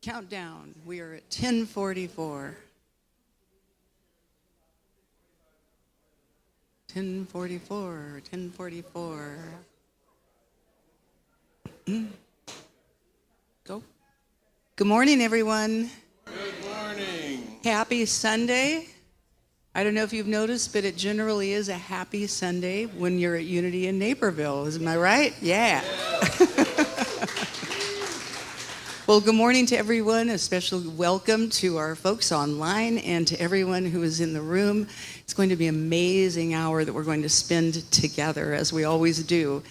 Countdown. We are at 10:44. 10:44. 10:44. Go. Good morning, everyone. Good morning. Happy Sunday. I don't know if you've noticed, but it generally is a happy Sunday when you're at Unity in Naperville. Am I right? Yeah. Well, good morning to everyone. A special welcome to our folks online and to everyone who is in the room. It's going to be an amazing hour that we're going to spend together, as we always do.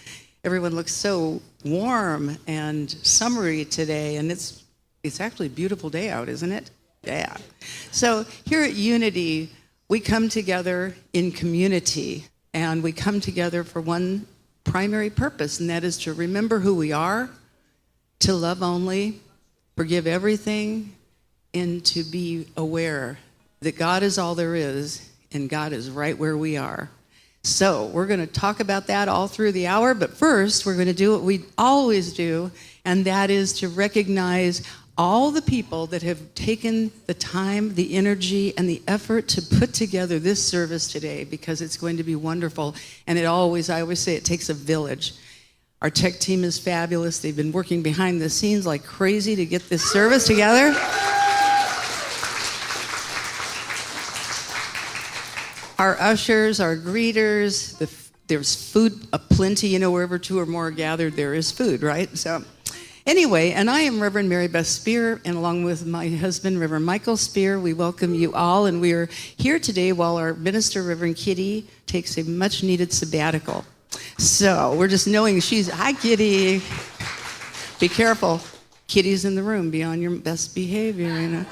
Everyone looks so warm and summery today, and it's actually a beautiful day out, isn't it? Yeah. So here at Unity, we come together in community, and we come together for one primary purpose, and that is to remember who we are, to love only, forgive everything, and to be aware that God is all there is, and God is right where we are. So we're going to talk about that all through the hour, but first we're going to do what we always do, and that is to recognize all the people that have taken the time, the energy, and the effort to put together this service today, because it's going to be wonderful. And I always say it takes a village. Our tech team is fabulous. They've been working behind the scenes like crazy to get this service together. Our ushers, our greeters, there's food aplenty. You know, wherever two or more are gathered, there is food, right? So anyway, and I am Reverend Mary Beth Spear, and along with my husband, Reverend Michael Spear, we welcome you all. And we are here today while our minister, Reverend Kitty, takes a much-needed sabbatical. So we're just knowing hi, Kitty. Be careful. Kitty's in the room. Be on your best behavior, you know.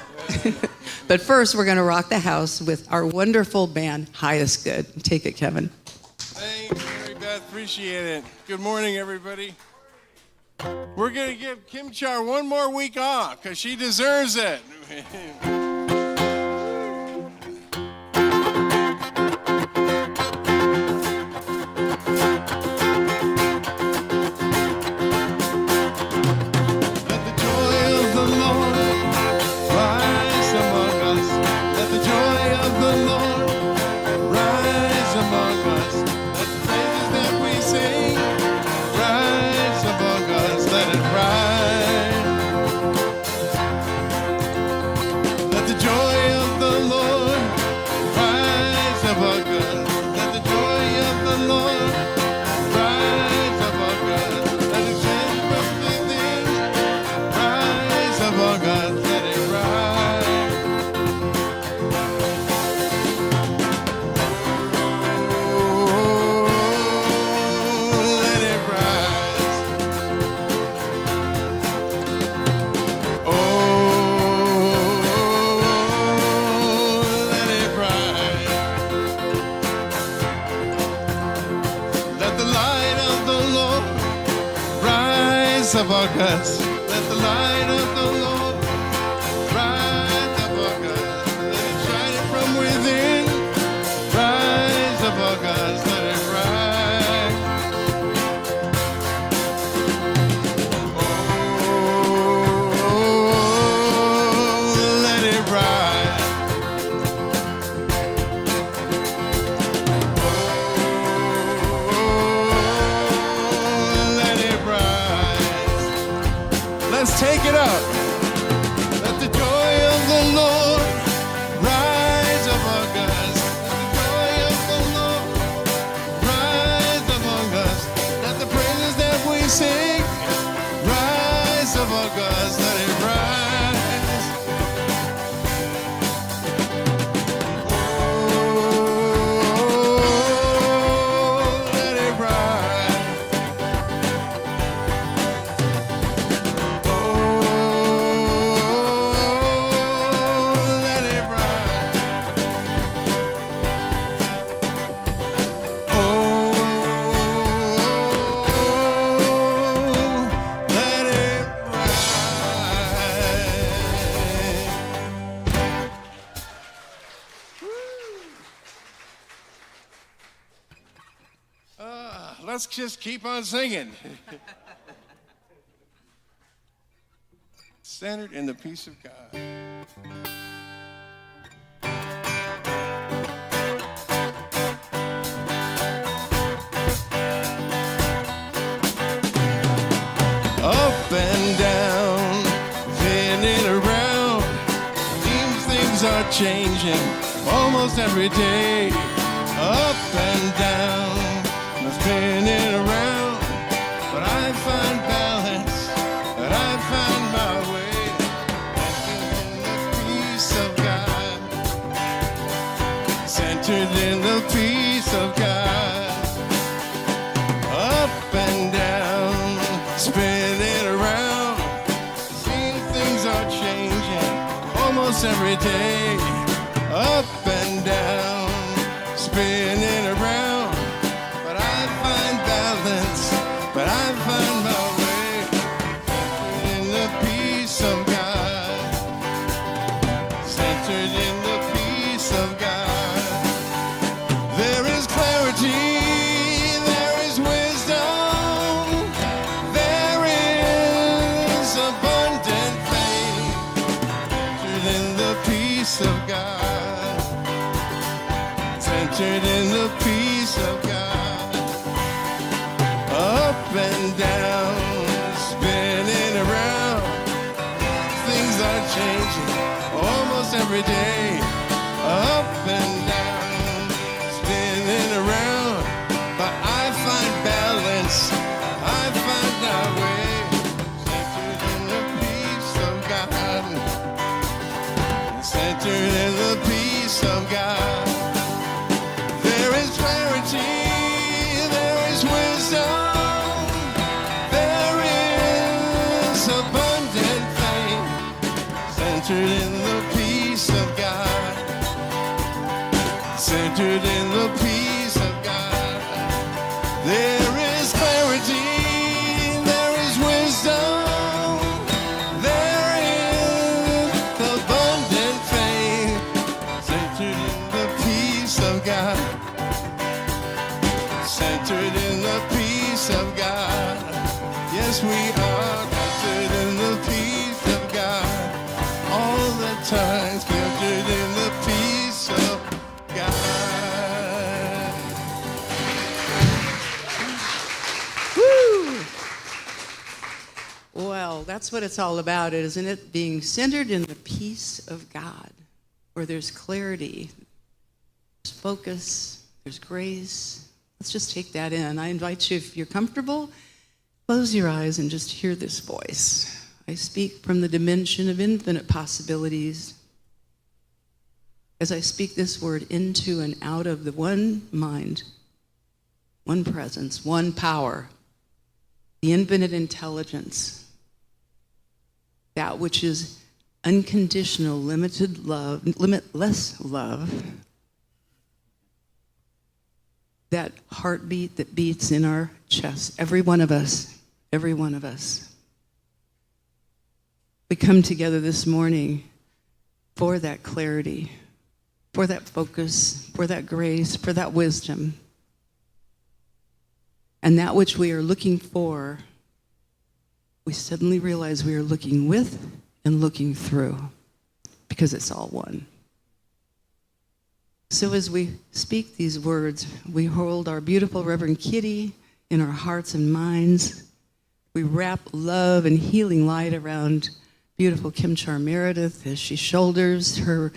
But first, we're going to rock the house with our wonderful band, Highest Good. Take it, Kevin. Thanks, Mary Beth. Appreciate it. Good morning, everybody. We're going to give Kim Char one more week off because she deserves it. Above us, let the light of the Lord rise above us, let it shine from within, rise above us, let it rise. Oh, let it rise. Oh, let it rise. Let's take it up. Let the joy of the Lord rise among us. Let the joy of the Lord rise among us. Let the praises that we sing rise among us. Let it rise. Oh, let it rise. Let's just keep on singing. centered in the peace of God. Up and down, spinning around. Seems things are changing almost every day. Up and down, I'm spinning around. But I find balance, but I find my way. Centered in the peace of God. Up and down, spinning around. Seeing things are changing almost every day. Up and down, spinning around. But I find balance, but I find my way. In the peace of God. Centered in the peace of God. There is clarity. Of God, centered in the peace of God. Up and down, spinning around. Things are changing almost every day. Up and down, spinning around. But I find balance, I find our way. Centered in the peace of God. Centered in the peace of God. There is clarity, there is wisdom, there is abundant faith. Centered in the peace of God. Centered in the peace of God. There is clarity, there is wisdom. Centered in the peace of God. Yes, we are centered in the peace of God. All the time, centered in the peace of God. Woo! Well, that's what it's all about, isn't it? Being centered in the peace of God, where there's clarity, there's focus, there's grace. Let's just take that in. I invite you, if you're comfortable, close your eyes and just hear this voice. I speak from the dimension of infinite possibilities. As I speak this word into and out of the one mind, one presence, one power, the infinite intelligence, that which is unconditional, limited love, limitless love, that heartbeat that beats in our chest, every one of us, every one of us. We come together this morning for that clarity, for that focus, for that grace, for that wisdom. And that which we are looking for, we suddenly realize we are looking with and looking through, because it's all one. So as we speak these words, we hold our beautiful Reverend Kitty in our hearts and minds. We wrap love and healing light around beautiful Kim Char Meredith as she shoulders her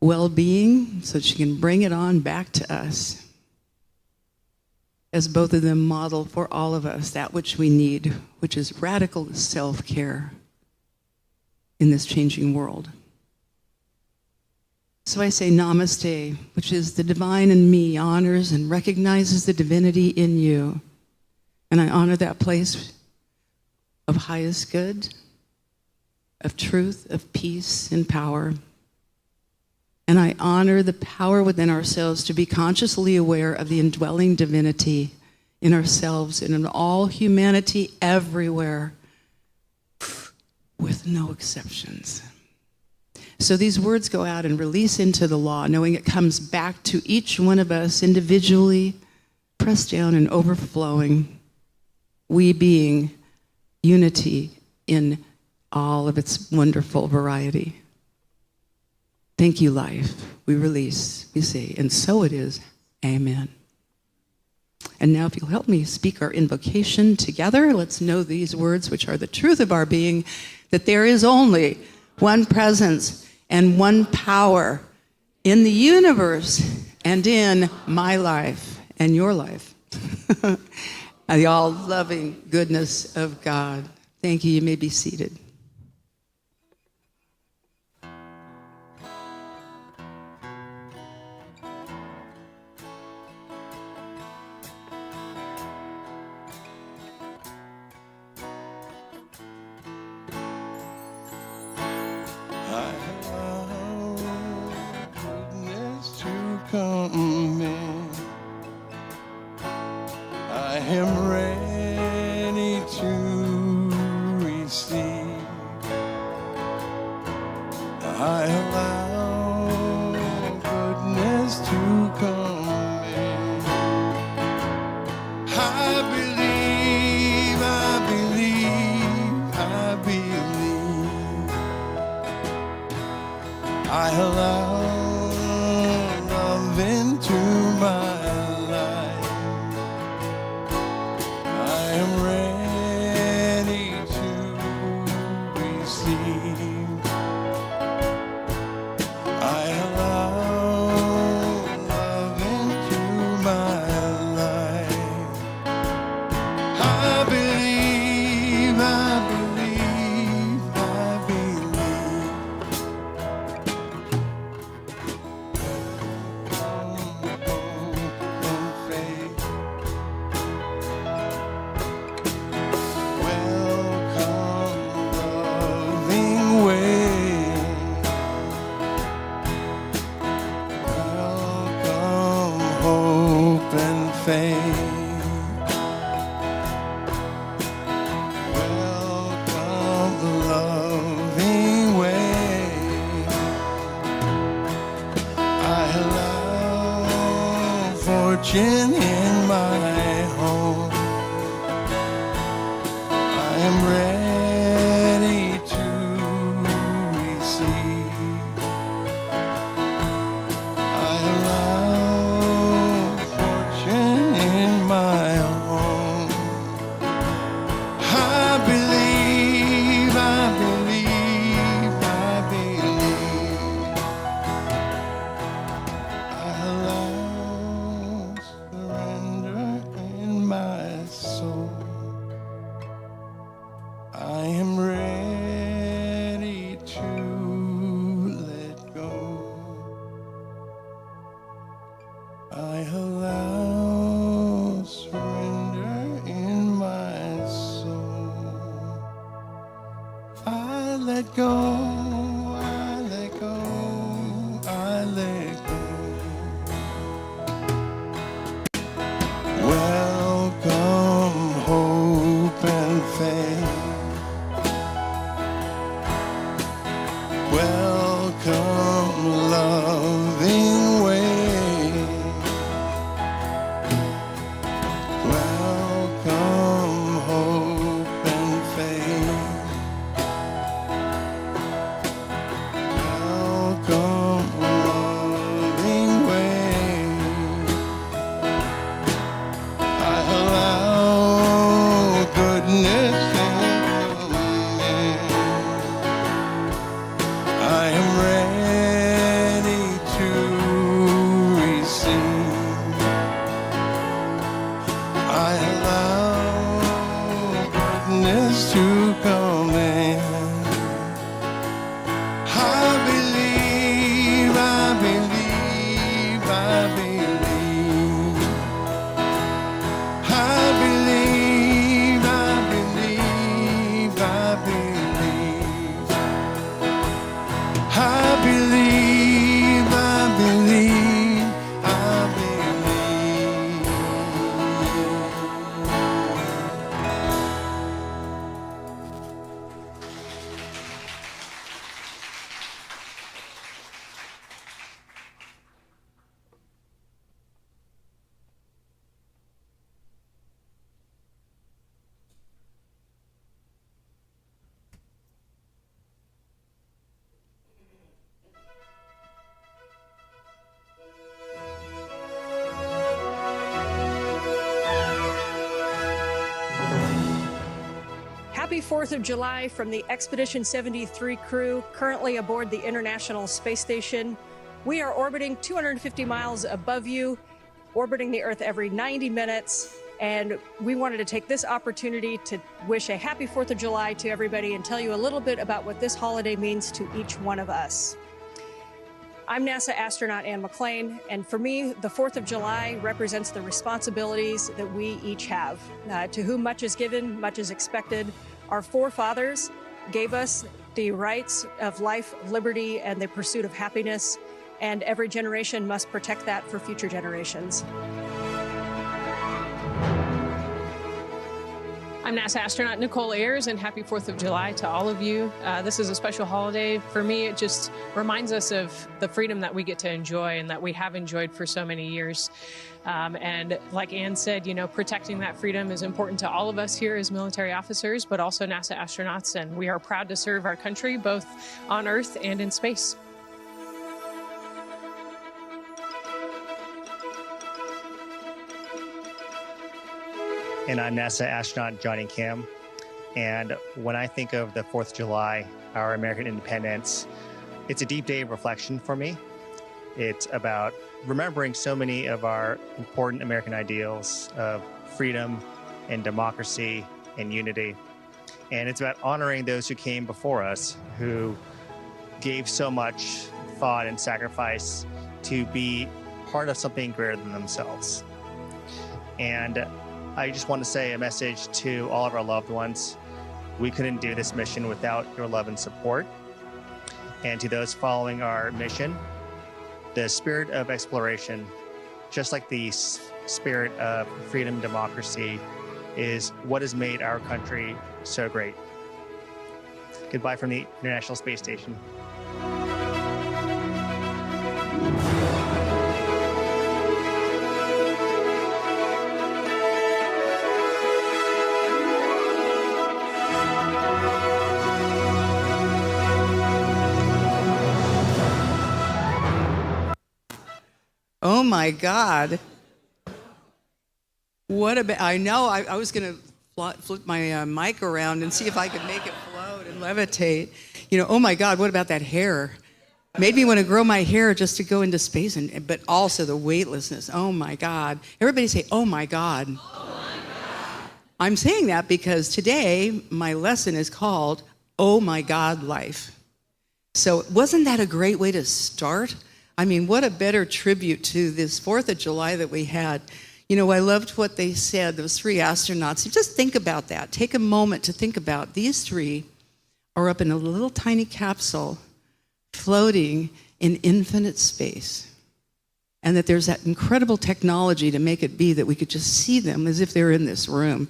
well-being so she can bring it on back to us. As both of them model for all of us that which we need, which is radical self-care in this changing world. So I say namaste, which is the divine in me honors and recognizes the divinity in you. And I honor that place of highest good, of truth, of peace and power. And I honor the power within ourselves to be consciously aware of the indwelling divinity in ourselves and in all humanity everywhere, with no exceptions. So these words go out and release into the law, knowing it comes back to each one of us individually, pressed down and overflowing, we being unity in all of its wonderful variety. Thank you, life. We release, we say, and so it is. Amen. And now if you'll help me speak our invocation together, let's know these words, which are the truth of our being, that there is only one presence and one power in the universe and in my life and your life. The all-loving goodness of God. Thank you. You may be seated. Come in. I am ready to receive. I allow goodness to come in. I believe, I believe, I believe. I allow into my life. I am ready to receive. I allow love into my life. I believe, I believe, I believe. Fortune in my home. I am ready to receive. I allow fortune in my home. I believe, I believe, I believe. I allow surrender in my soul. I am ready to let go. I allow surrender in my soul. I let go, I let go, I let go. Welcome hope and faith. Welcome loving way. Welcome hope and faith. Welcome loving way. I allow goodness in me. I am ready to 4th of July from the Expedition 73 crew currently aboard the International Space Station. We are orbiting 250 miles above you, orbiting the Earth every 90 minutes. And we wanted to take this opportunity to wish a happy 4th of July to everybody and tell you a little bit about what this holiday means to each one of us. I'm NASA astronaut Ann McClain, and for me, the 4th of July represents the responsibilities that we each have. To whom much is given, much is expected. Our forefathers gave us the rights of life, liberty, and the pursuit of happiness, and every generation must protect that for future generations. I'm NASA astronaut Nicole Ayers, and happy 4th of July to all of you. This is a special holiday. For me, it just reminds us of the freedom that we get to enjoy and that we have enjoyed for so many years. And like Ann said, you know, protecting that freedom is important to all of us here as military officers, but also NASA astronauts, and we are proud to serve our country both on Earth and in space. And I'm NASA astronaut Johnny Kim. And when I think of the 4th of July, our American independence, it's a deep day of reflection for me. It's about remembering so many of our important American ideals of freedom and democracy and unity. And it's about honoring those who came before us, who gave so much thought and sacrifice to be part of something greater than themselves. And I just want to say a message to all of our loved ones. We couldn't do this mission without your love and support. And to those following our mission, the spirit of exploration, just like the spirit of freedom and democracy, is what has made our country so great. Goodbye from the International Space Station. Oh my God. What about, I know, I was going to flip my mic around and see if I could make it float and levitate. You know, oh my God, what about that hair? Made me want to grow my hair just to go into space, but also the weightlessness. Oh my God. Everybody say, oh my God. Oh my God. I'm saying that because today my lesson is called, Oh My God Life. So wasn't that a great way to start? I mean, what a better tribute to this 4th of July that we had. You know, I loved what they said, those three astronauts. Just think about that. Take a moment to think about these three are up in a little tiny capsule floating in infinite space. And that there's that incredible technology to make it be that we could just see them as if they were in this room.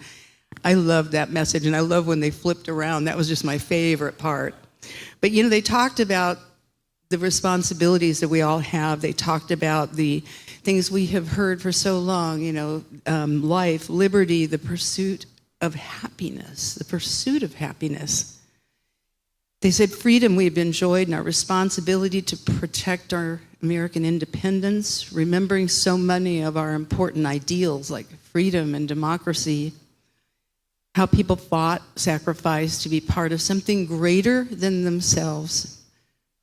I loved that message, and I love when they flipped around. That was just my favorite part. But, you know, they talked about the responsibilities that we all have. They talked about the things we have heard for so long, you know, life, liberty, the pursuit of happiness, the pursuit of happiness. They said freedom we've enjoyed and our responsibility to protect our American independence, remembering so many of our important ideals like freedom and democracy, how people fought, sacrificed to be part of something greater than themselves.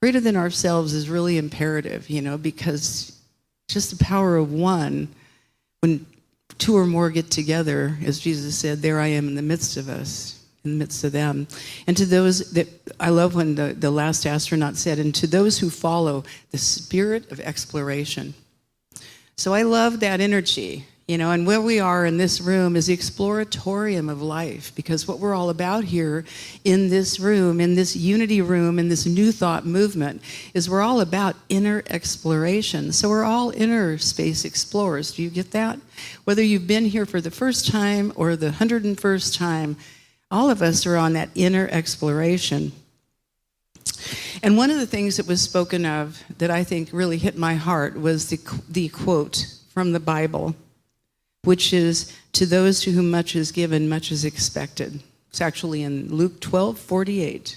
Greater than ourselves is really imperative, you know, because just the power of one, when two or more get together, as Jesus said, there I am in the midst of us, in the midst of them. And to those that, I love when the last astronaut said, and to those who follow the spirit of exploration. So I love that energy, you know, and where we are in this room is the exploratorium of life, because what we're all about here in this room, in this unity room, in this new thought movement, is we're all about inner exploration. So we're all inner space explorers. Do you get that? Whether you've been here for the first time or the 101st time, all of us are on that inner exploration. And one of the things that was spoken of that I think really hit my heart was the quote from the Bible, which is, to those to whom much is given, much is expected. It's actually in Luke 12:48.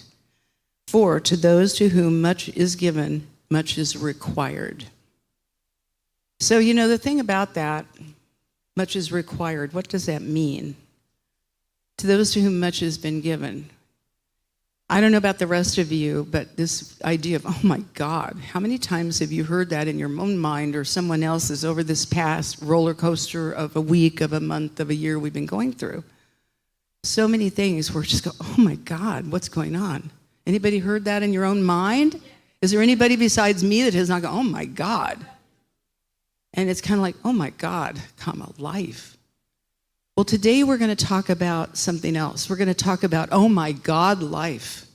For to those to whom much is given, much is required. So, you know, the thing about that, much is required, what does that mean? To those to whom much has been given. I don't know about the rest of you, but this idea of, oh my God, how many times have you heard that in your own mind or someone else's over this past roller coaster of a week, of a month, of a year we've been going through? So many things where just go, oh my God, what's going on? Anybody heard that in your own mind? Is there anybody besides me that has not gone, oh my God? And it's kind of like, oh my God, come alive. Well, today we're going to talk about something else. We're going to talk about, oh my God, life.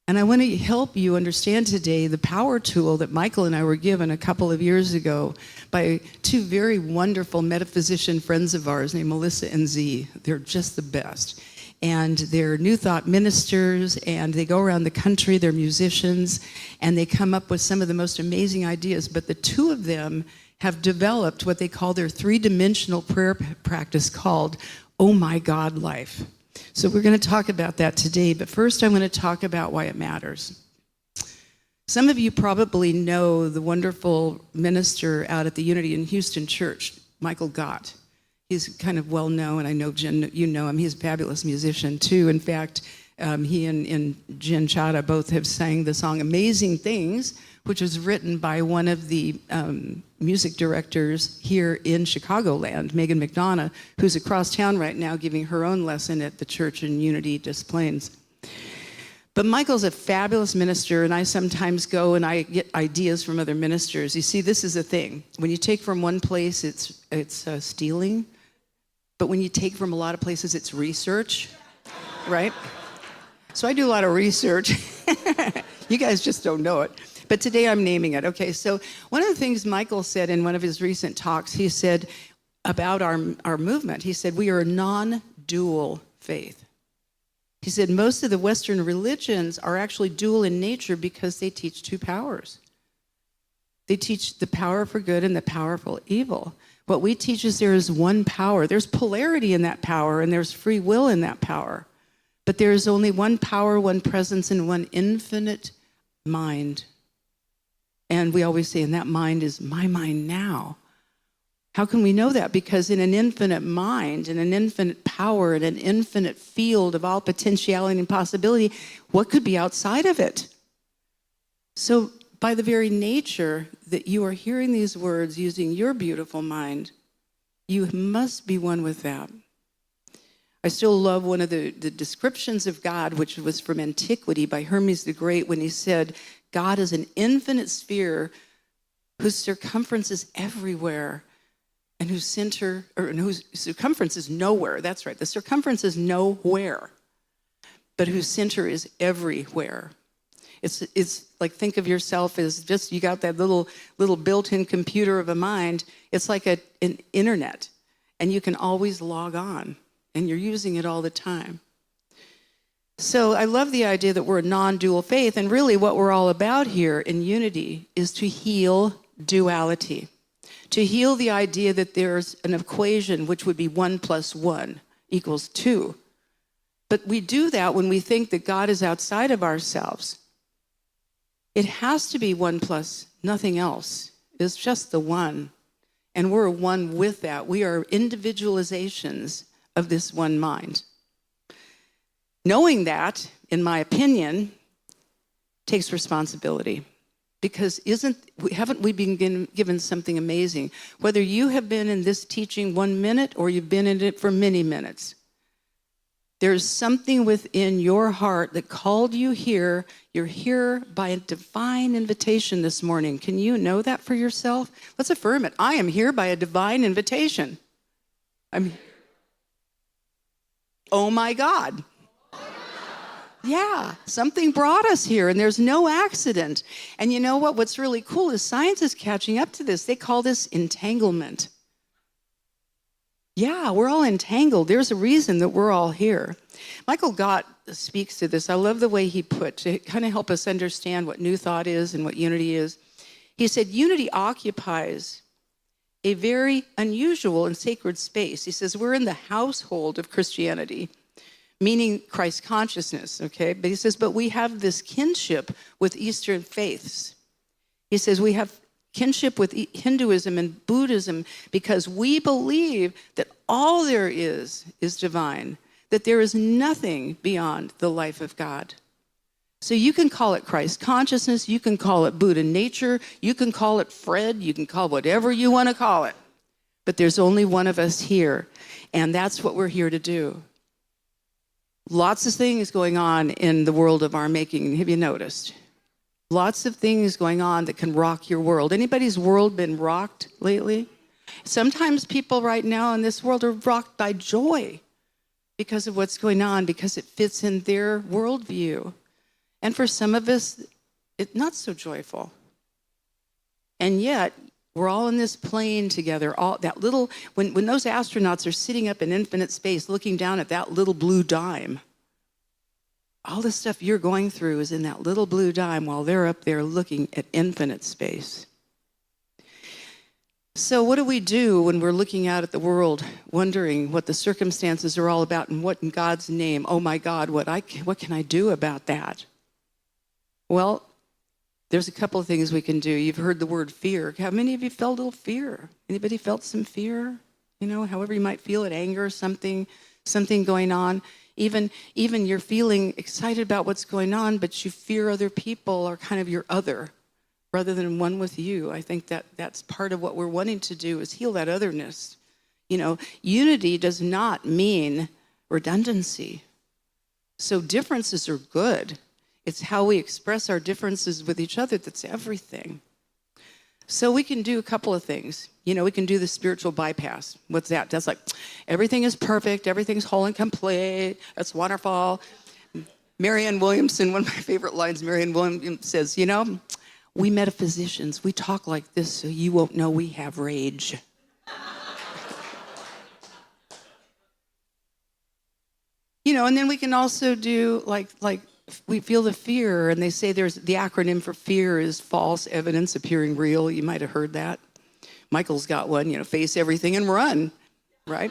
And I want to help you understand today the power tool that Michael and I were given a couple of years ago by two very wonderful metaphysician friends of ours named Melissa and Z. They're just the best. And they're New Thought ministers, and they go around the country, they're musicians, and they come up with some of the most amazing ideas. But the two of them have developed what they call their three-dimensional prayer practice called Oh My God Life. So we're going to talk about that today, but first I'm going to talk about why it matters. Some of you probably know the wonderful minister out at the Unity in Houston Church, Michael Gott. He's kind of well known. I know, Jen, you know him. He's a fabulous musician, too. In fact, he and Jen Chada both have sang the song Amazing Things, which was written by one of the music directors here in Chicagoland, Megan McDonough, who's across town right now giving her own lesson at the church in Unity Des Plaines. But Michael's a fabulous minister, and I sometimes go and I get ideas from other ministers. You see, this is the thing. When you take from one place, it's stealing. But when you take from a lot of places, it's research, right? So I do a lot of research. You guys just don't know it. But today I'm naming it. Okay, so one of the things Michael said in one of his recent talks, he said about our movement, he said, we are a non-dual faith. He said most of the Western religions are actually dual in nature because they teach two powers. They teach the power for good and the power for evil. What we teach is there is one power. There's polarity in that power, and there's free will in that power. But there is only one power, one presence, and one infinite mind. And we always say, and that mind is my mind now. How can we know that? Because in an infinite mind, in an infinite power, in an infinite field of all potentiality and possibility, what could be outside of it? So by the very nature that you are hearing these words using your beautiful mind, you must be one with that. I still love one of the descriptions of God, which was from antiquity by Hermes the Great, when he said, God is an infinite sphere whose circumference is everywhere and whose circumference is nowhere. That's right. The circumference is nowhere, but whose center is everywhere. It's like, think of yourself as just, you got that little built-in computer of a mind. It's like an internet, and you can always log on, and you're using it all the time. So I love the idea that we're a non-dual faith, and really what we're all about here in Unity is to heal duality, to heal the idea that there's an equation which would be 1 + 1 = 2. But we do that when we think that God is outside of ourselves. It has to be 1 + nothing else. It's just the one. And we're one with that. We are individualizations of this one mind. Knowing that, in my opinion, takes responsibility. Because haven't we been given something amazing? Whether you have been in this teaching 1 minute or you've been in it for many minutes, there's something within your heart that called you here. You're here by a divine invitation this morning. Can you know that for yourself? Let's affirm it. I am here by a divine invitation. Oh my God. Yeah, something brought us here, and there's no accident. And you know what? What's really cool is science is catching up to this. They call this entanglement. Yeah, we're all entangled. There's a reason that we're all here. Michael Gott speaks to this. I love the way he put, to kind of help us understand what New Thought is and what Unity is. He said, Unity occupies a very unusual and sacred space. He says, we're in the household of Christianity, meaning Christ consciousness, okay? But he says, but we have this kinship with Eastern faiths. He says, we have kinship with Hinduism and Buddhism because we believe that all there is divine, that there is nothing beyond the life of God. So you can call it Christ consciousness, you can call it Buddha nature, you can call it Fred, you can call it whatever you want to call it. But there's only one of us here, and that's what we're here to do. Lots of things going on in the world of our making. Have you noticed? Lots of things going on that can rock your world. Anybody's world been rocked lately? Sometimes people right now in this world are rocked by joy because of what's going on, because it fits in their worldview. And for some of us, it's not so joyful. And yet, we're all in this plane together. All that little, when those astronauts are sitting up in infinite space looking down at that little blue dime, all the stuff you're going through is in that little blue dime while they're up there looking at infinite space. So what do we do when we're looking out at the world, wondering what the circumstances are all about and what in God's name, oh my God, what can I do about that? Well, there's a couple of things we can do. You've heard the word fear. How many of you felt a little fear? Anybody felt some fear? You know, however you might feel it, anger, something going on. Even you're feeling excited about what's going on, but you fear other people are kind of your other rather than one with you. I think that's part of what we're wanting to do is heal that otherness. You know, unity does not mean redundancy. So differences are good. It's how we express our differences with each other that's everything. So we can do a couple of things. You know, we can do the spiritual bypass. What's that? That's like, everything is perfect, everything's whole and complete, that's wonderful. Marianne Williamson, one of my favorite lines, Marianne Williamson says, you know, we metaphysicians, we talk like this so you won't know we have rage. You know, and then we can also do like we feel the fear, and they say there's the acronym for fear is false evidence appearing real. You might have heard that. Michael's got one, you know, face everything and run, right?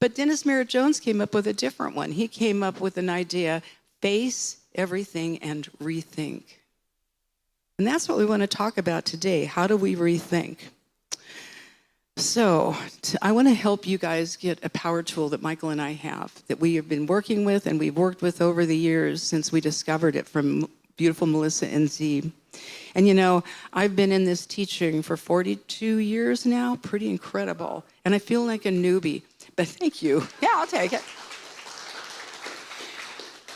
But Dennis Merritt Jones came up with a different one. He came up with an idea, face everything and rethink. And that's what we want to talk about today. How do we rethink? So I want to help you guys get a power tool that Michael and I have, that we have been working with and we've worked with over the years since we discovered it from beautiful Melissa NZ. And you know, I've been in this teaching for 42 years now, pretty incredible. And I feel like a newbie, but thank you. Yeah, I'll take it.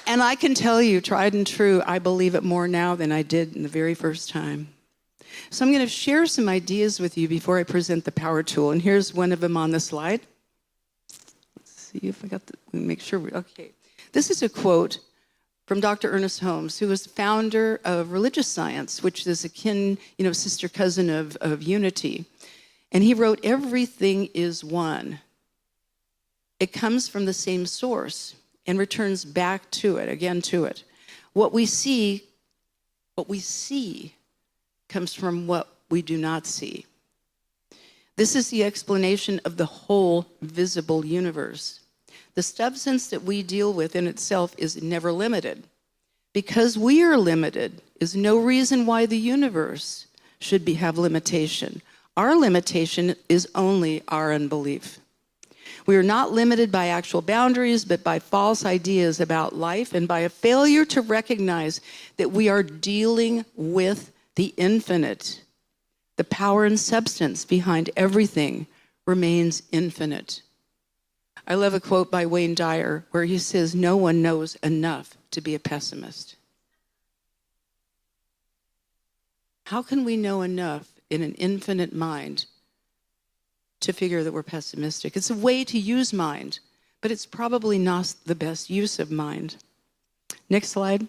And I can tell you, tried and true, I believe it more now than I did in the very first time. So I'm going to share some ideas with you before I present the power tool. And here's one of them on the slide. Let's see if I got the, make sure okay. This is a quote from Dr. Ernest Holmes, who was the founder of religious science, which is akin, you know, sister cousin of unity. And he wrote, everything is one. It comes from the same source and returns back to it, again to it. What we see comes from what we do not see. This is the explanation of the whole visible universe. The substance that we deal with in itself is never limited. Because we are limited is no reason why the universe should have limitation. Our limitation is only our unbelief. We are not limited by actual boundaries, but by false ideas about life and by a failure to recognize that we are dealing with the infinite. The power and substance behind everything remains infinite. I love a quote by Wayne Dyer where he says, no one knows enough to be a pessimist. How can we know enough in an infinite mind to figure that we're pessimistic? It's a way to use mind, but it's probably not the best use of mind. Next slide.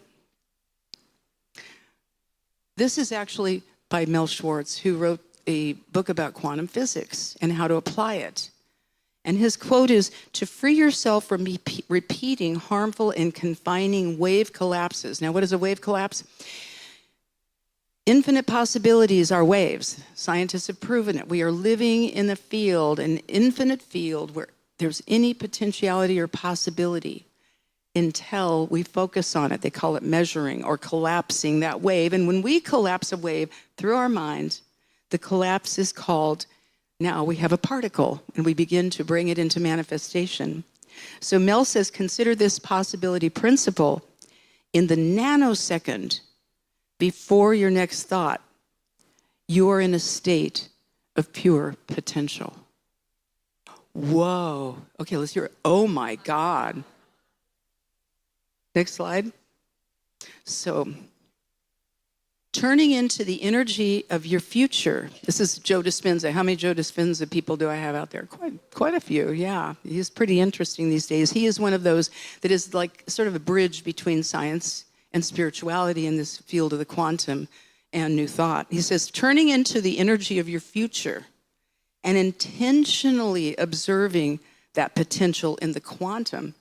This is actually by Mel Schwartz, who wrote a book about quantum physics and how to apply it. And his quote is, to free yourself from repeating harmful and confining wave collapses. Now, what is a wave collapse? Infinite possibilities are waves. Scientists have proven it. We are living in a field, an infinite field, where there's any potentiality or possibility until we focus on it. They call it measuring or collapsing that wave. And when we collapse a wave through our mind, the collapse is called, now we have a particle, and we begin to bring it into manifestation. So Mel says, consider this possibility principle In the nanosecond before your next thought, you are in a state of pure potential. Whoa. Okay, let's hear it. Oh my God. Next slide. So, turning into the energy of your future. This is Joe Dispenza. How many Joe Dispenza people do I have out there? Quite a few, yeah. He's pretty interesting these days. He is one of those that is like sort of a bridge between science and spirituality in this field of the quantum and new thought. He says, turning into the energy of your future and intentionally observing that potential in the quantum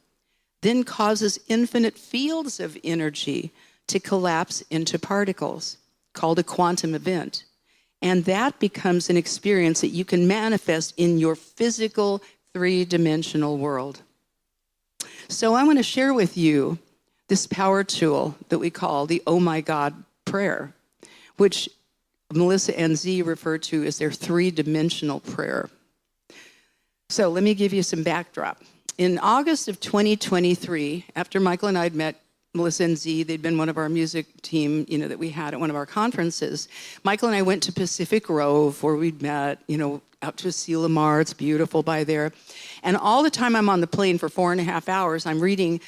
then causes infinite fields of energy to collapse into particles, called a quantum event. And that becomes an experience that you can manifest in your physical three-dimensional world. So I want to share with you this power tool that we call the Oh My God prayer, which Melissa and Z refer to as their three-dimensional prayer. So let me give you some backdrop. In August of 2023, after Michael and I had met Melissa and Z, they'd been one of our music team, that we had at one of our conferences. Michael and I went to Pacific Grove where we'd met, out to Sea Lamar. It's beautiful by there. And all the time I'm on the plane for 4.5 hours, I'm reading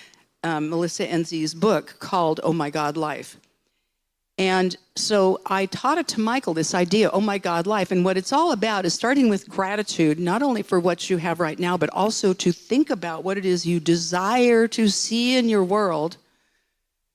Melissa and Z's book called Oh My God Life. And so I taught it to Michael, this idea, Oh My God Life. And what it's all about is starting with gratitude, not only for what you have right now, but also to think about what it is you desire to see in your world.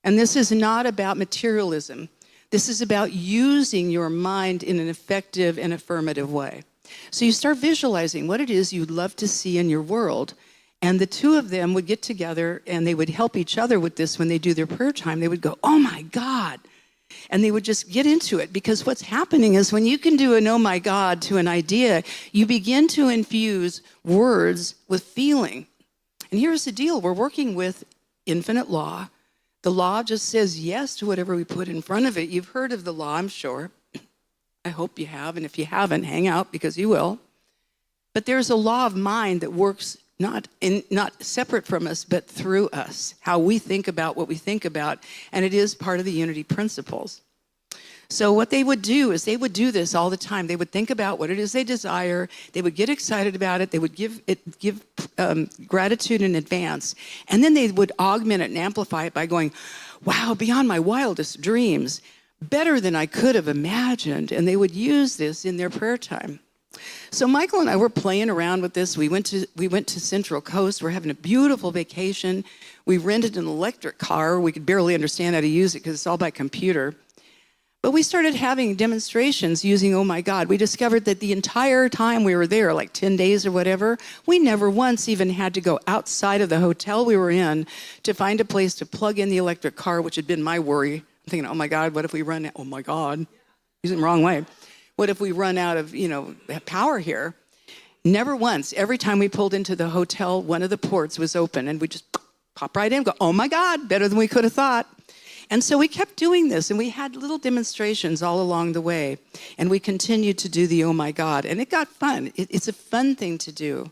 And this is not about materialism. This is about using your mind in an effective and affirmative way. So you start visualizing what it is you'd love to see in your world. And the two of them would get together and they would help each other with this when they do their prayer time. They would go, oh my God. And they would just get into it, because what's happening is when you can do an oh my God to an idea, you begin to infuse words with feeling. And here's the deal. We're working with infinite law. The law just says yes to whatever we put in front of it. You've heard of the law, I'm sure. I hope you have. And if you haven't, hang out, because you will. But there's a law of mind that works not separate from us, but through us, how we think about what we think about, and it is part of the unity principles. So what they would do is they would do this all the time. They would think about what it is they desire. They would get excited about it. They would give gratitude in advance, and then they would augment it and amplify it by going, wow, beyond my wildest dreams, better than I could have imagined. And they would use this in their prayer time. So Michael and I were playing around with this. We went to Central Coast. We're having a beautiful vacation. We rented an electric car. We could barely understand how to use it because it's all by computer. But we started having demonstrations using Oh My God. We discovered that the entire time we were there, like 10 days or whatever, we never once even had to go outside of the hotel we were in to find a place to plug in the electric car, which had been my worry. I'm thinking, oh my God, what if we run out? Oh my God, using it the wrong way. What if we run out of, power here? Never once. Every time we pulled into the hotel, one of the ports was open, and we just pop right in and go, oh my God, better than we could have thought. And so we kept doing this, and we had little demonstrations all along the way, and we continued to do the oh my God, and it got fun. It's a fun thing to do.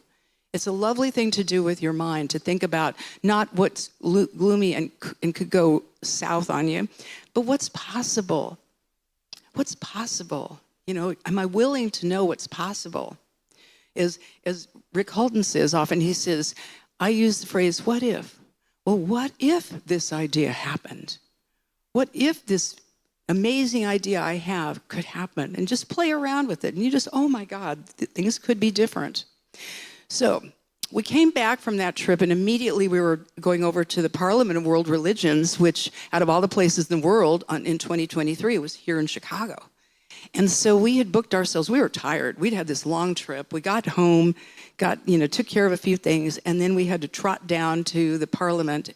It's a lovely thing to do with your mind, to think about not what's gloomy and could go south on you, but what's possible. What's possible? Am I willing to know what's possible? As Rick Holden says often, he says, I use the phrase, what if? Well, what if this idea happened? What if this amazing idea I have could happen? And just play around with it. And you just, oh my God, things could be different. So we came back from that trip, and immediately we were going over to the Parliament of World Religions, which out of all the places in the world in 2023 was here in Chicago. And so we had booked ourselves. We were tired. We'd had this long trip. We got home, took care of a few things, and then we had to trot down to the Parliament.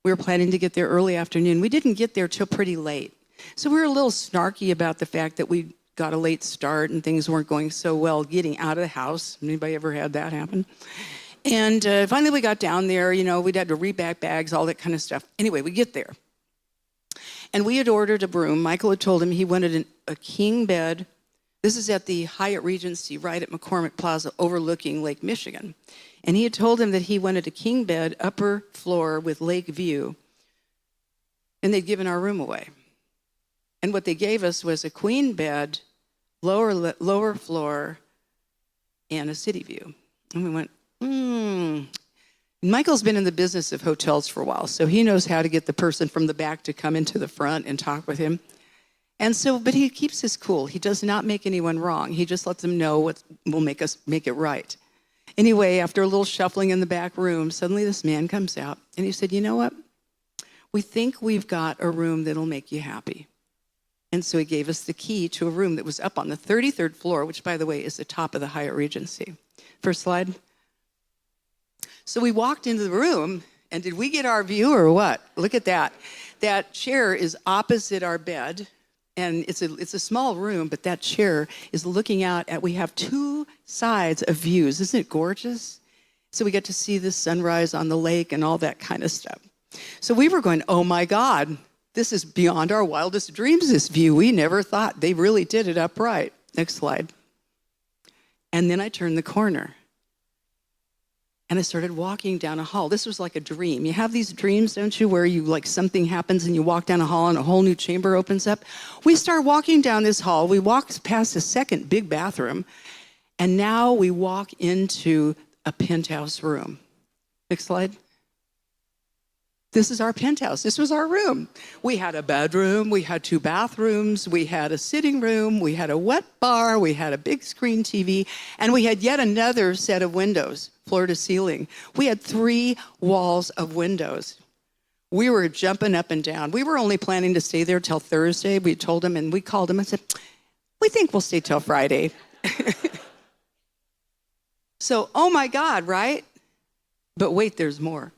We were planning to get there early afternoon. We didn't get there till pretty late. So we were a little snarky about the fact that we got a late start and things weren't going so well getting out of the house. Anybody ever had that happen? And finally we got down there. We'd had to repack bags, all that kind of stuff. Anyway, we get there. And we had ordered a room. Michael had told him he wanted a king bed. This is at the Hyatt Regency right at McCormick Plaza overlooking Lake Michigan. And he had told him that he wanted a king bed, upper floor with lake view. And they'd given our room away. And what they gave us was a queen bed, lower floor, and a city view. And we went, Michael's been in the business of hotels for a while, so he knows how to get the person from the back to come into the front and talk with him. And so, but he keeps his cool. He does not make anyone wrong. He just lets them know what will make it right. Anyway, after a little shuffling in the back room, suddenly this man comes out and he said, you know what? We think we've got a room that'll make you happy. And so he gave us the key to a room that was up on the 33rd floor, which, by the way, is the top of the Hyatt Regency. First slide. So we walked into the room, and did we get our view or what? Look at that. That chair is opposite our bed, and it's a small room, but that chair is looking out at, we have two sides of views. Isn't it gorgeous? So we get to see the sunrise on the lake and all that kind of stuff. So we were going, oh my God, this is beyond our wildest dreams, this view. We never thought they really did it upright. Next slide. And then I turned the corner. And I started walking down a hall. This was like a dream. You have these dreams, don't you, where you like something happens and you walk down a hall and a whole new chamber opens up? We start walking down this hall. We walk past a second big bathroom. And now we walk into a penthouse room. Next slide. This is our penthouse. This was our room. We had a bedroom, we had two bathrooms, we had a sitting room, we had a wet bar, we had a big screen TV, and we had yet another set of windows, floor to ceiling. We had 3 walls of windows. We were jumping up and down. We were only planning to stay there till Thursday. We told them, and we called them and said, we think we'll stay till Friday. So, oh my God, right? But wait, there's more.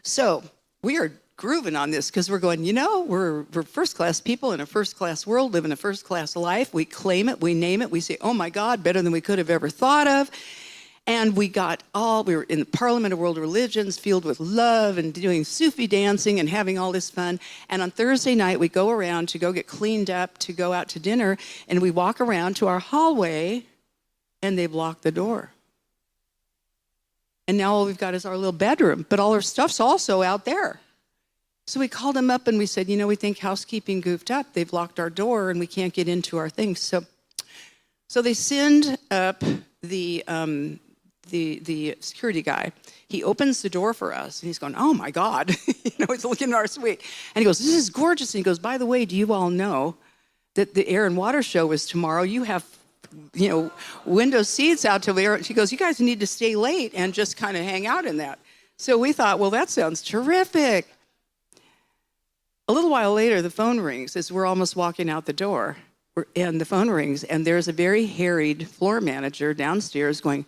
So we are grooving on this because we're going, you know, we're first-class people in a first-class world, living a first-class life. We claim it, we name it, we say, oh my God, better than we could have ever thought of. And we were in the Parliament of World Religions, filled with love and doing Sufi dancing and having all this fun. And on Thursday night, we go around to go get cleaned up, to go out to dinner, and we walk around to our hallway, and they block the door. And now all we've got is our little bedroom, but all our stuff's also out there. So we called them up and we said, you know, we think housekeeping goofed up. They've locked our door and we can't get into our things. So they send up the security guy. He opens the door for us and he's going, oh my God, he's looking at our suite. And he goes, this is gorgeous. And he goes, by the way, do you all know that the Air and Water Show is tomorrow? You have window seats out till there. She goes, you guys need to stay late and just kind of hang out in that. So we thought, well, that sounds terrific. A little while later, the phone rings as we're almost walking out the door. And the phone rings, and there's a very harried floor manager downstairs going,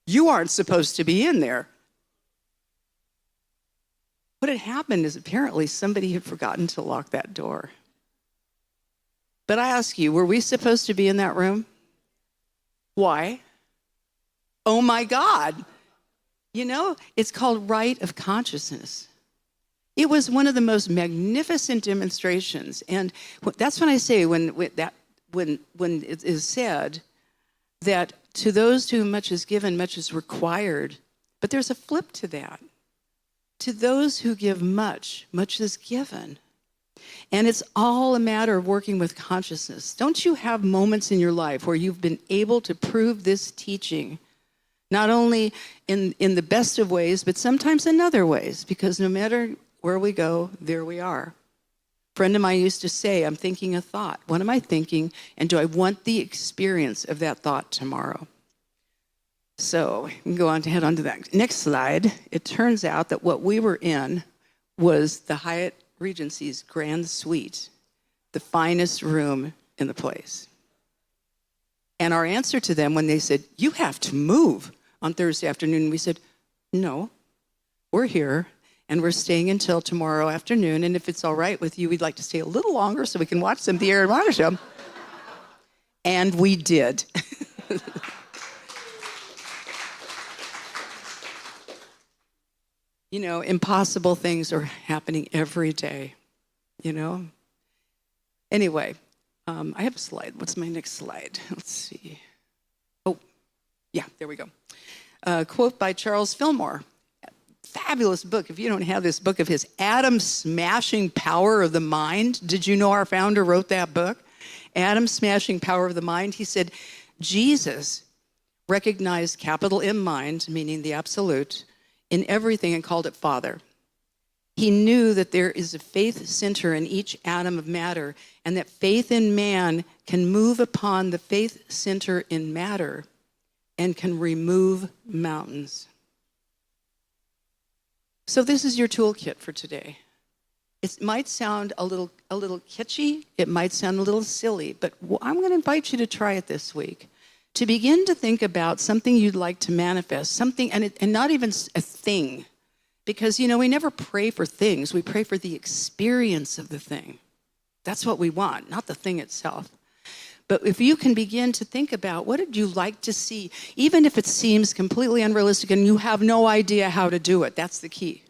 you aren't supposed to be in there. What had happened is apparently somebody had forgotten to lock that door. But I ask you, were we supposed to be in that room? Why? Oh my God. It's called right of consciousness. It was one of the most magnificent demonstrations. And that's when I say, when it is said that to those to whom much is given, much is required. But there's a flip to that. To those who give much, much is given. And it's all a matter of working with consciousness. Don't you have moments in your life where you've been able to prove this teaching, not only in the best of ways, but sometimes in other ways? Because no matter where we go, there we are. A friend of mine used to say, I'm thinking a thought. What am I thinking? And do I want the experience of that thought tomorrow? So we can go on to head on to that. Next slide. It turns out that what we were in was the Hyatt Regency's grand suite, the finest room in the place. And our answer to them when they said, you have to move on Thursday afternoon, we said, no, we're here and we're staying until tomorrow afternoon. And if it's all right with you, we'd like to stay a little longer so we can watch some of the Air and Water Show. And we did. Impossible things are happening every day, Anyway, I have a slide. What's my next slide? Let's see. Oh, yeah, there we go. Quote by Charles Fillmore. fabulous book. If you don't have this book of his, Atom Smashing Power of the Mind. Did you know our founder wrote that book? Atom Smashing Power of the Mind. He said, Jesus recognized capital M mind, meaning the absolute, in everything and called it Father. He knew that there is a faith center in each atom of matter, and that faith in man can move upon the faith center in matter and can remove mountains. So this is your toolkit for today. It might sound a little kitschy, it might sound a little silly, but I'm going to invite you to try it this week. To begin to think about something you'd like to manifest, something, and not even a thing. Because, you know, we never pray for things. We pray for the experience of the thing. That's what we want, not the thing itself. But if you can begin to think about what would you like to see, even if it seems completely unrealistic and you have no idea how to do it, that's the key.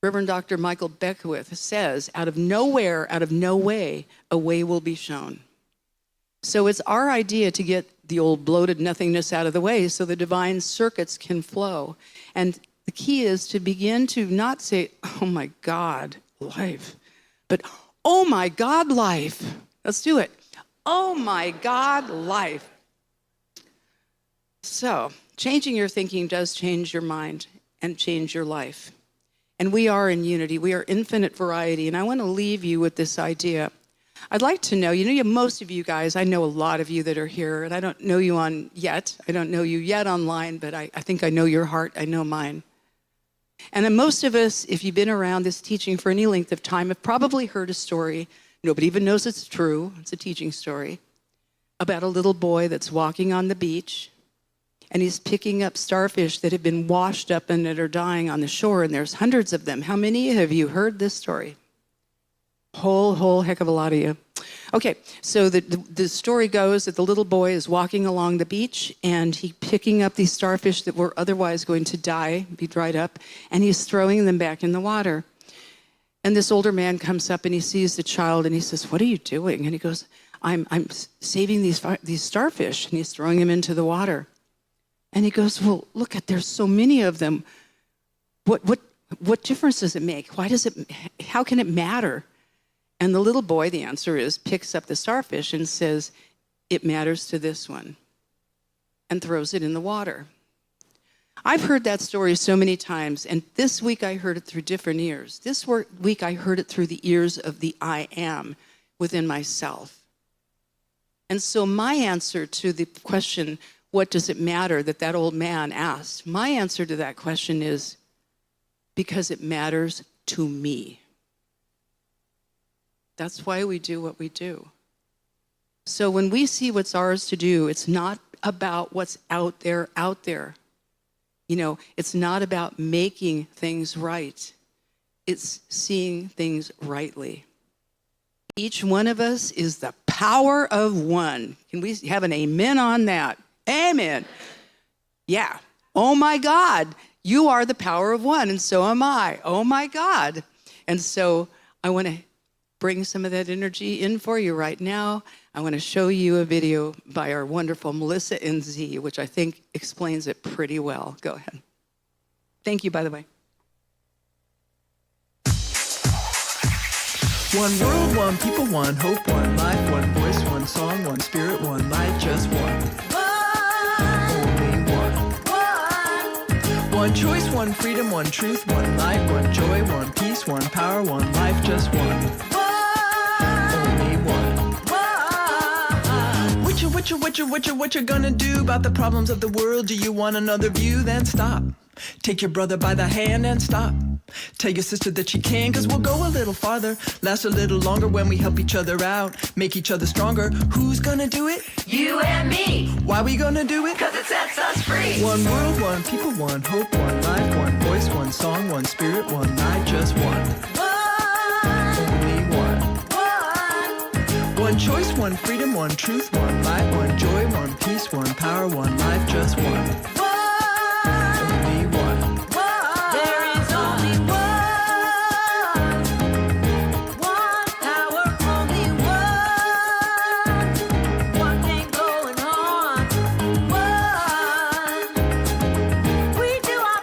Reverend Dr. Michael Beckwith says, out of nowhere, out of no way, a way will be shown. So it's our idea to get the old bloated nothingness out of the way so the divine circuits can flow. And the key is to begin to not say, oh my God, life, but oh my God, life. Let's do it. Oh my God, life. So changing your thinking does change your mind and change your life. And we are in unity. We are infinite variety. And I want to leave you with this idea. I'd like to know, most of you guys, I know a lot of you that are here, and I don't know you yet. I don't know you yet online, but I think I know your heart. I know mine. And then most of us, if you've been around this teaching for any length of time, have probably heard a story. Nobody even knows it's true. It's a teaching story about a little boy that's walking on the beach, and he's picking up starfish that have been washed up and that are dying on the shore, and there's hundreds of them. How many have you heard this story? Whole heck of a lot of you. Okay, so the story goes that the little boy is walking along the beach and he's picking up these starfish that were otherwise going to die, be dried up, and he's throwing them back in the water. And this older man comes up and he sees the child and he says, "What are you doing?" And he goes, I'm saving these starfish, and he's throwing them into the water. And he goes, "Well, look there's so many of them. What difference does it make? How can it matter?" And the little boy, the answer is, picks up the starfish and says, "It matters to this one," and throws it in the water. I've heard that story so many times, and this week I heard it through different ears. This week I heard it through the ears of the I am within myself. And so my answer to the question, what does it matter, that old man asked, my answer to that question is, because it matters to me. That's why we do what we do. So when we see what's ours to do, it's not about what's out there. It's not about making things right. It's seeing things rightly. Each one of us is the power of one. Can we have an amen on that? Amen. Yeah. Oh my God, you are the power of one, and so am I. Oh my God. And so I want to bring some of that energy in for you right now. I want to show you a video by our wonderful Melissa NZ, which I think explains it pretty well. Go ahead. Thank you, by the way. One world, one people, one hope, one life, one voice, one song, one spirit, one light, just one. Only one. One choice, one freedom, one truth, one light, one joy, one peace, one power, one life, just one. Only one. What you gonna do about the problems of the world? Do you want another view? Then stop. Take your brother by the hand and stop. Tell your sister that she can, cause we'll go a little farther, last a little longer when we help each other out, make each other stronger. Who's gonna do it? You and me. Why we gonna do it? Cause it sets us free. One world, one people, one hope, one life, one voice, one song, one spirit, one night, just one. Only one. One choice, one freedom, one truth, one light, one joy, one peace, one power, one life, just one. Only one. There is only one. One power, only one. One thing going on. One. We do our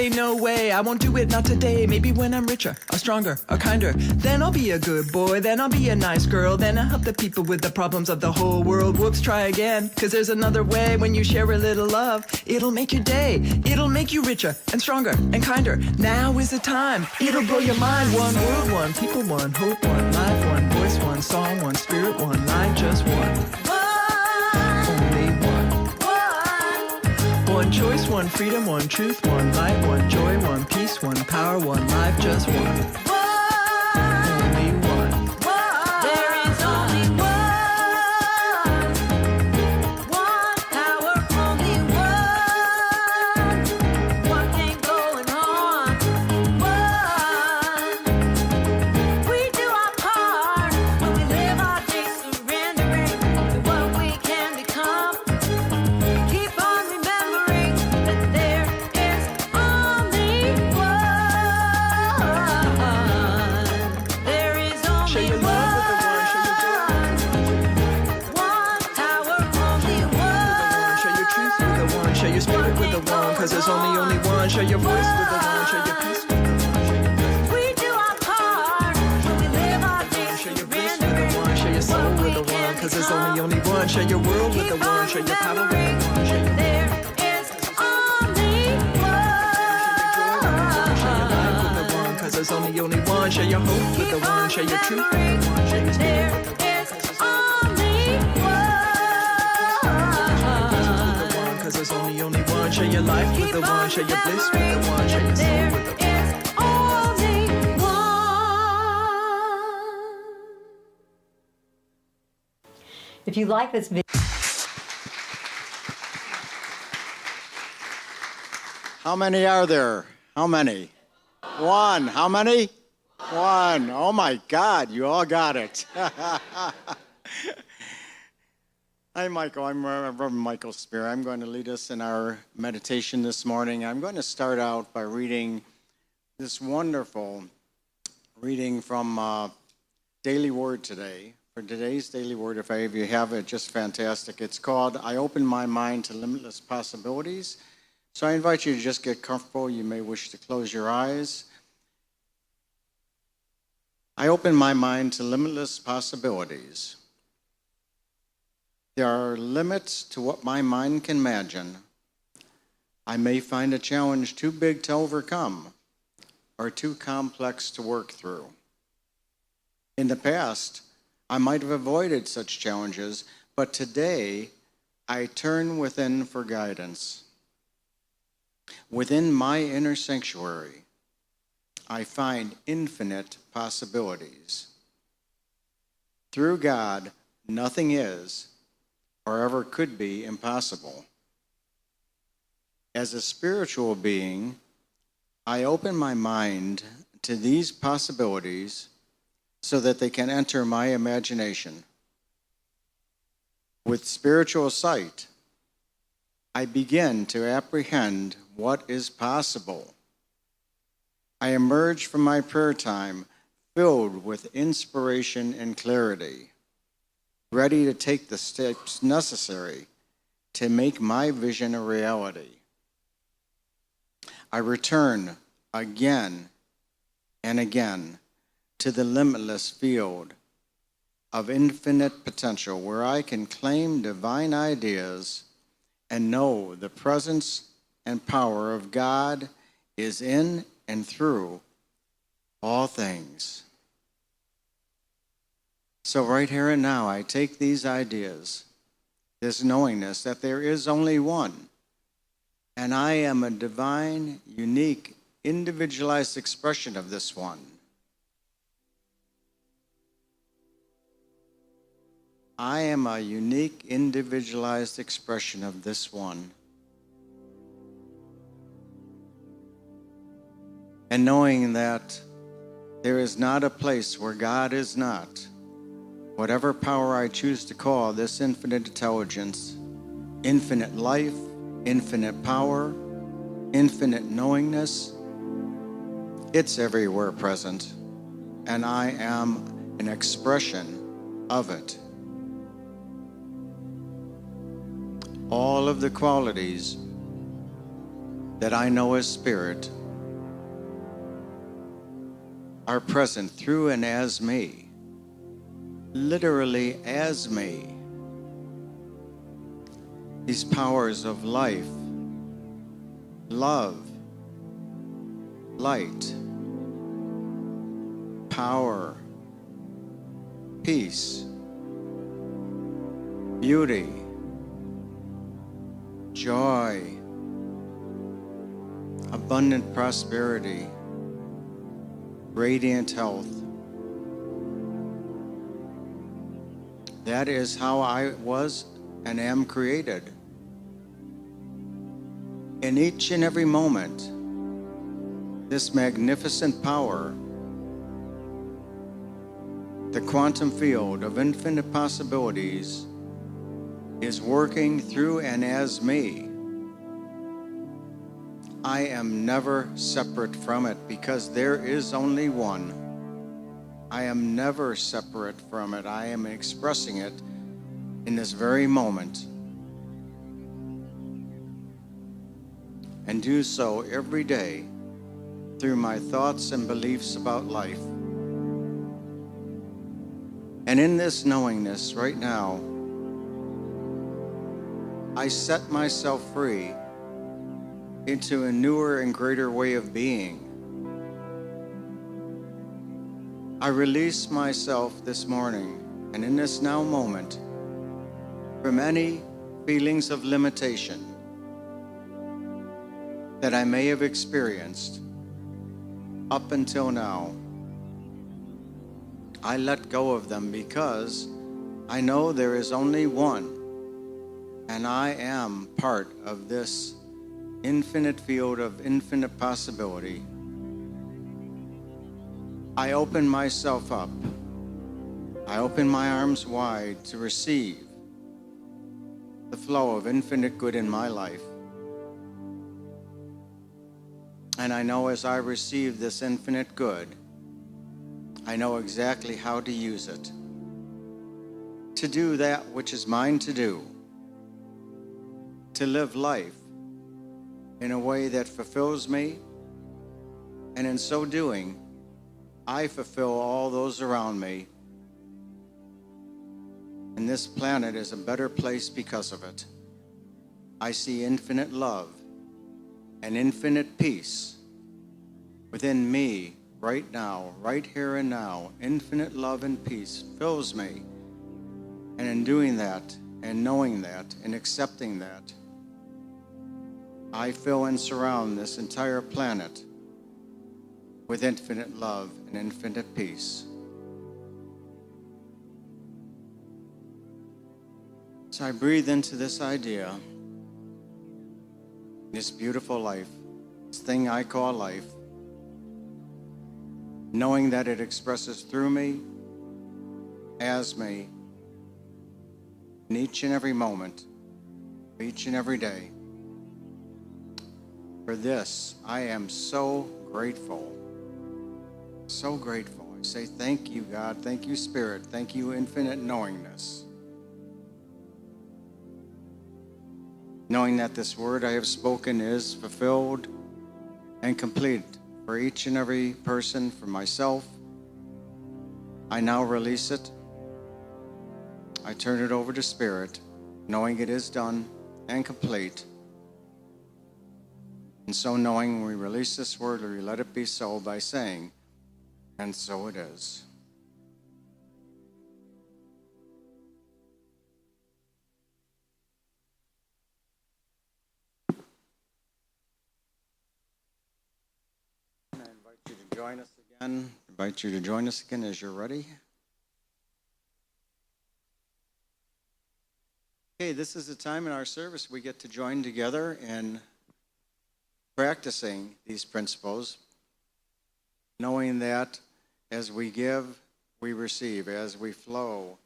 no way, I won't do it, not today. Maybe when I'm richer, or stronger, or kinder. Then I'll be a good boy, then I'll be a nice girl. Then I'll help the people with the problems of the whole world. Whoops, try again, cause there's another way. When you share a little love, it'll make your day. It'll make you richer, and stronger, and kinder. Now is the time, it'll blow your mind. One world, one people, one hope, one life, one voice, one song, one spirit, one light, just one. Only one. One choice, one freedom, one truth, one light, one joy, one peace, one power, one life, just one. Only one. There is only one. One power, only one. One thing going on. One. We do our part when we live our days surrendering to what we can become. Keep on remembering that there is only one. There is Share only your love with the one, share your joy one power, only one, share your truth with the one, share your spirit with the one, cause there's only one. Share your voice with the one, share your peace with the one, share your We do our part when we live our days share your bliss with the surrendering one, share your soul with the one, cause there's only one. Share your world with the one, share your power with the one, share your there is only share your life with the one, cause there's only one. Share your hope with the one, share your truth with the one, share your spirit with the one, cause there's only one. Share your life with the one, share your bliss with the one, share your soul with the one. If you like this video, How many are there? How many? One. How many? One. Oh my God, you all got it. Hi, Michael. I'm Reverend Michael Spear. I'm going to lead us in our meditation this morning. I'm going to start out by reading this wonderful reading from Daily Word today. For today's Daily Word, if any of you have it, just fantastic. It's called, I Open My Mind to Limitless Possibilities. So I invite you to just get comfortable. You may wish to close your eyes. I open my mind to limitless possibilities. There are limits to what my mind can imagine. I may find a challenge too big to overcome or too complex to work through. In the past, I might have avoided such challenges, but today I turn within for guidance. Within my inner sanctuary, I find infinite possibilities. Through God, nothing is or ever could be impossible. As a spiritual being, I open my mind to these possibilities so that they can enter my imagination. With spiritual sight, I begin to apprehend what is possible. I emerge from my prayer time filled with inspiration and clarity, ready to take the steps necessary to make my vision a reality. I return again and again to the limitless field of infinite potential where I can claim divine ideas and know the presence and power of God is in and through all things. So right here and now, I take these ideas, this knowingness that there is only one, and I am a divine, unique, individualized expression of this one. I am a unique, individualized expression of this one. And knowing that there is not a place where God is not, whatever power I choose to call this infinite intelligence, infinite life, infinite power, infinite knowingness, it's everywhere present, and I am an expression of it. All of the qualities that I know as Spirit are present through and as me, literally as me. These powers of life, love, light, power, peace, beauty, joy, abundant prosperity, radiant health. That is how I was and am created. In each and every moment, this magnificent power, the quantum field of infinite possibilities, is working through and as me. I am never separate from it because there is only one. I am never separate from it. I am expressing it in this very moment. And do so every day through my thoughts and beliefs about life. And in this knowingness right now, I set myself free into a newer and greater way of being. I release myself this morning and in this now moment from any feelings of limitation that I may have experienced up until now. I let go of them because I know there is only one, and I am part of this infinite field of infinite possibility. I open myself up. I open my arms wide to receive the flow of infinite good in my life. And I know as I receive this infinite good, I know exactly how to use it to do that which is mine to do, to live life in a way that fulfills me, and in so doing, I fulfill all those around me. And this planet is a better place because of it. I see infinite love and infinite peace within me right now, right here and now. Infinite love and peace fills me. And in doing that, and knowing that, and accepting that, I fill and surround this entire planet with infinite love and infinite peace. So I breathe into this idea, this beautiful life, this thing I call life, knowing that it expresses through me, as me, in each and every moment, each and every day. For this, I am so grateful. So grateful. I say thank you, God. Thank you, Spirit. Thank you, infinite knowingness. Knowing that this word I have spoken is fulfilled and complete for each and every person, for myself. I now release it. I turn it over to Spirit, knowing it is done and complete. And so knowing, when we release this word, we let it be so by saying, and so it is. I invite you to join us again. Invite you to join us again as you're ready. Okay, this is the time in our service we get to join together in practicing these principles, knowing that as we give, we receive. As we flow,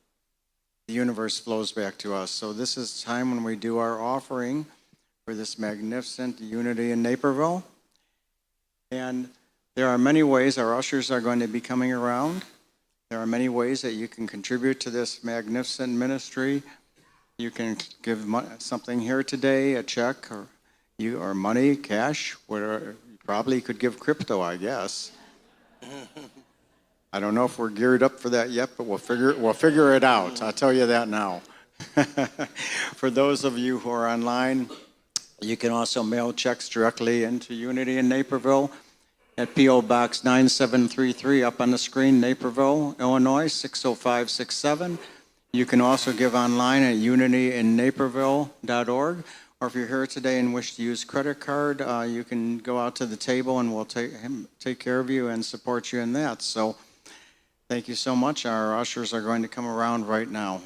the universe flows back to us. So this is the time when we do our offering for this magnificent unity in Naperville. And there are many ways. Our ushers are going to be coming around. There are many ways that you can contribute to this magnificent ministry. You can give something here today, a check, or You or money, cash, whatever. You probably could give crypto, I guess. I don't know if we're geared up for that yet, but we'll figure it out. I'll tell you that now. For those of you who are online, you can also mail checks directly into Unity in Naperville at P.O. Box 9733 up on the screen, Naperville, Illinois 60567. You can also give online at unityinnaperville.org. Or if you're here today and wish to use credit card, you can go out to the table and we'll take care of you and support you in that. So thank you so much. Our ushers are going to come around right now.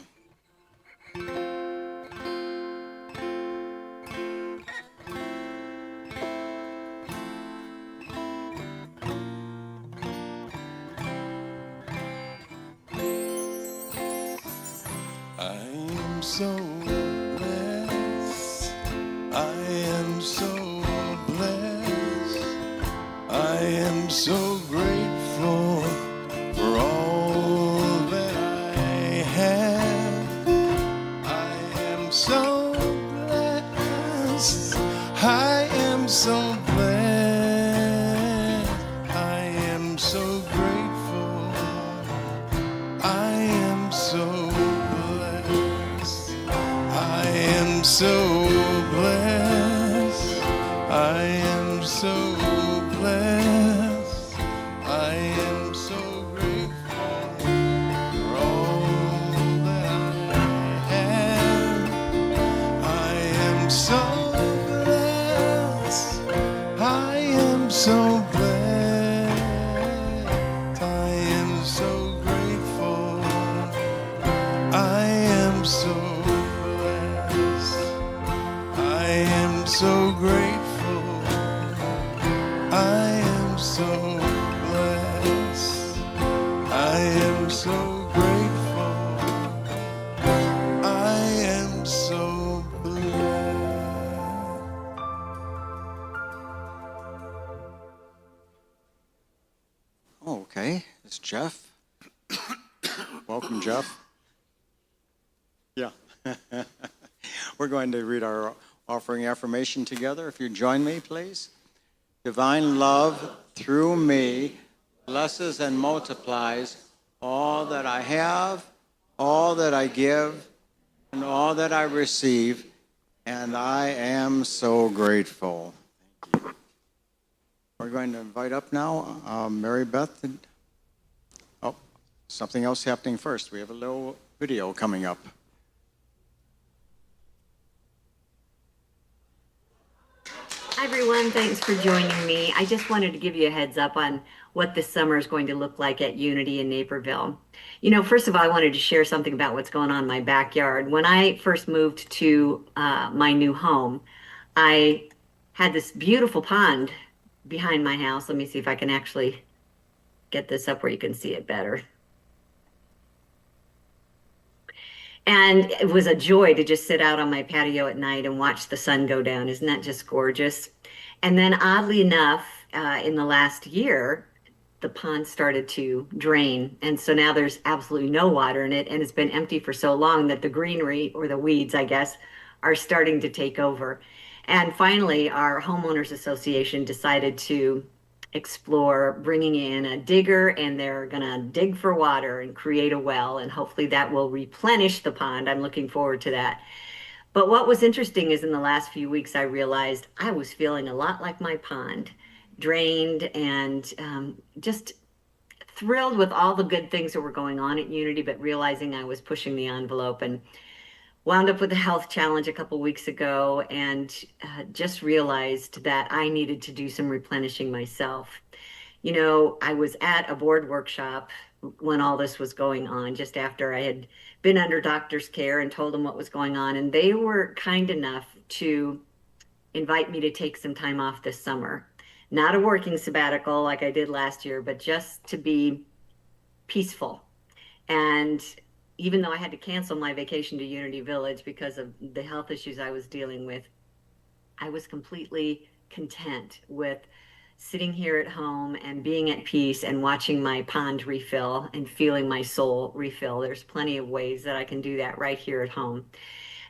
I'm so blessed. I am so blessed. I am so grateful for all that I have. I am so blessed. I am so blessed. I am so grateful. I am so blessed. I am so blessed. I am so blessed. I am so grateful for all that I have. I am so blessed. I am so blessed. I am so grateful. I am so blessed. I am so grateful. I am so blessed. I am so grateful. I am so blessed. Okay, it's Jeff. Welcome, Jeff. Yeah. We're going to read our offering affirmation together. If you join me, please. Divine love through me blesses and multiplies all that I have, all that I give, and all that I receive, and I am so grateful. Thank you. We're going to invite up now Mary Beth. Oh, something else happening first. We have a little video coming up. Hi, everyone. Thanks for joining me. I just wanted to give you a heads up on what this summer is going to look like at Unity in Naperville. You know, first of all, I wanted to share something about what's going on in my backyard. When I first moved to my new home, I had this beautiful pond behind my house. Let me see if I can actually get this up where you can see it better. And it was a joy to just sit out on my patio at night and watch the sun go down. Isn't that just gorgeous? And then oddly enough, in the last year, the pond started to drain. And so now there's absolutely no water in it. And it's been empty for so long that the greenery, or the weeds, I guess, are starting to take over. And finally, our homeowners association decided to explore bringing in a digger, and they're going to dig for water and create a well, and hopefully that will replenish the pond. I'm looking forward to that. But what was interesting is in the last few weeks, I realized I was feeling a lot like my pond, drained and just thrilled with all the good things that were going on at Unity, but realizing I was pushing the envelope, and wound up with a health challenge a couple weeks ago, and just realized that I needed to do some replenishing myself. You know, I was at a board workshop when all this was going on, just after I had been under doctor's care and told them what was going on. And they were kind enough to invite me to take some time off this summer. Not a working sabbatical like I did last year, but just to be peaceful. And even though I had to cancel my vacation to Unity Village because of the health issues I was dealing with, I was completely content with sitting here at home and being at peace and watching my pond refill and feeling my soul refill. There's plenty of ways that I can do that right here at home.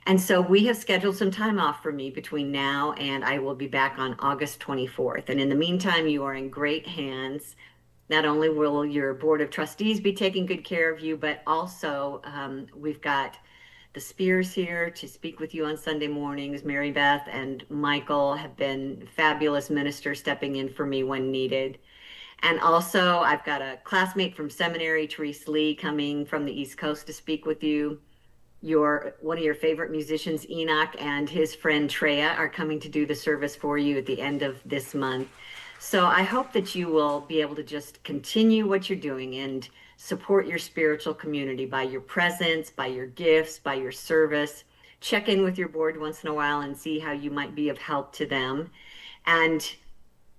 And so we have scheduled some time off for me between now and I will be back on August 24th. And in the meantime, you are in great hands. Not only will your board of trustees be taking good care of you, but also we've got the Spears here to speak with you on Sunday mornings. Mary Beth and Michael have been fabulous ministers stepping in for me when needed. And also, I've got a classmate from seminary, Therese Lee, coming from the East Coast to speak with you. One of your favorite musicians, Enoch, and his friend Treya are coming to do the service for you at the end of this month. So I hope that you will be able to just continue what you're doing and support your spiritual community by your presence, by your gifts, by your service. Check in with your board once in a while and see how you might be of help to them. And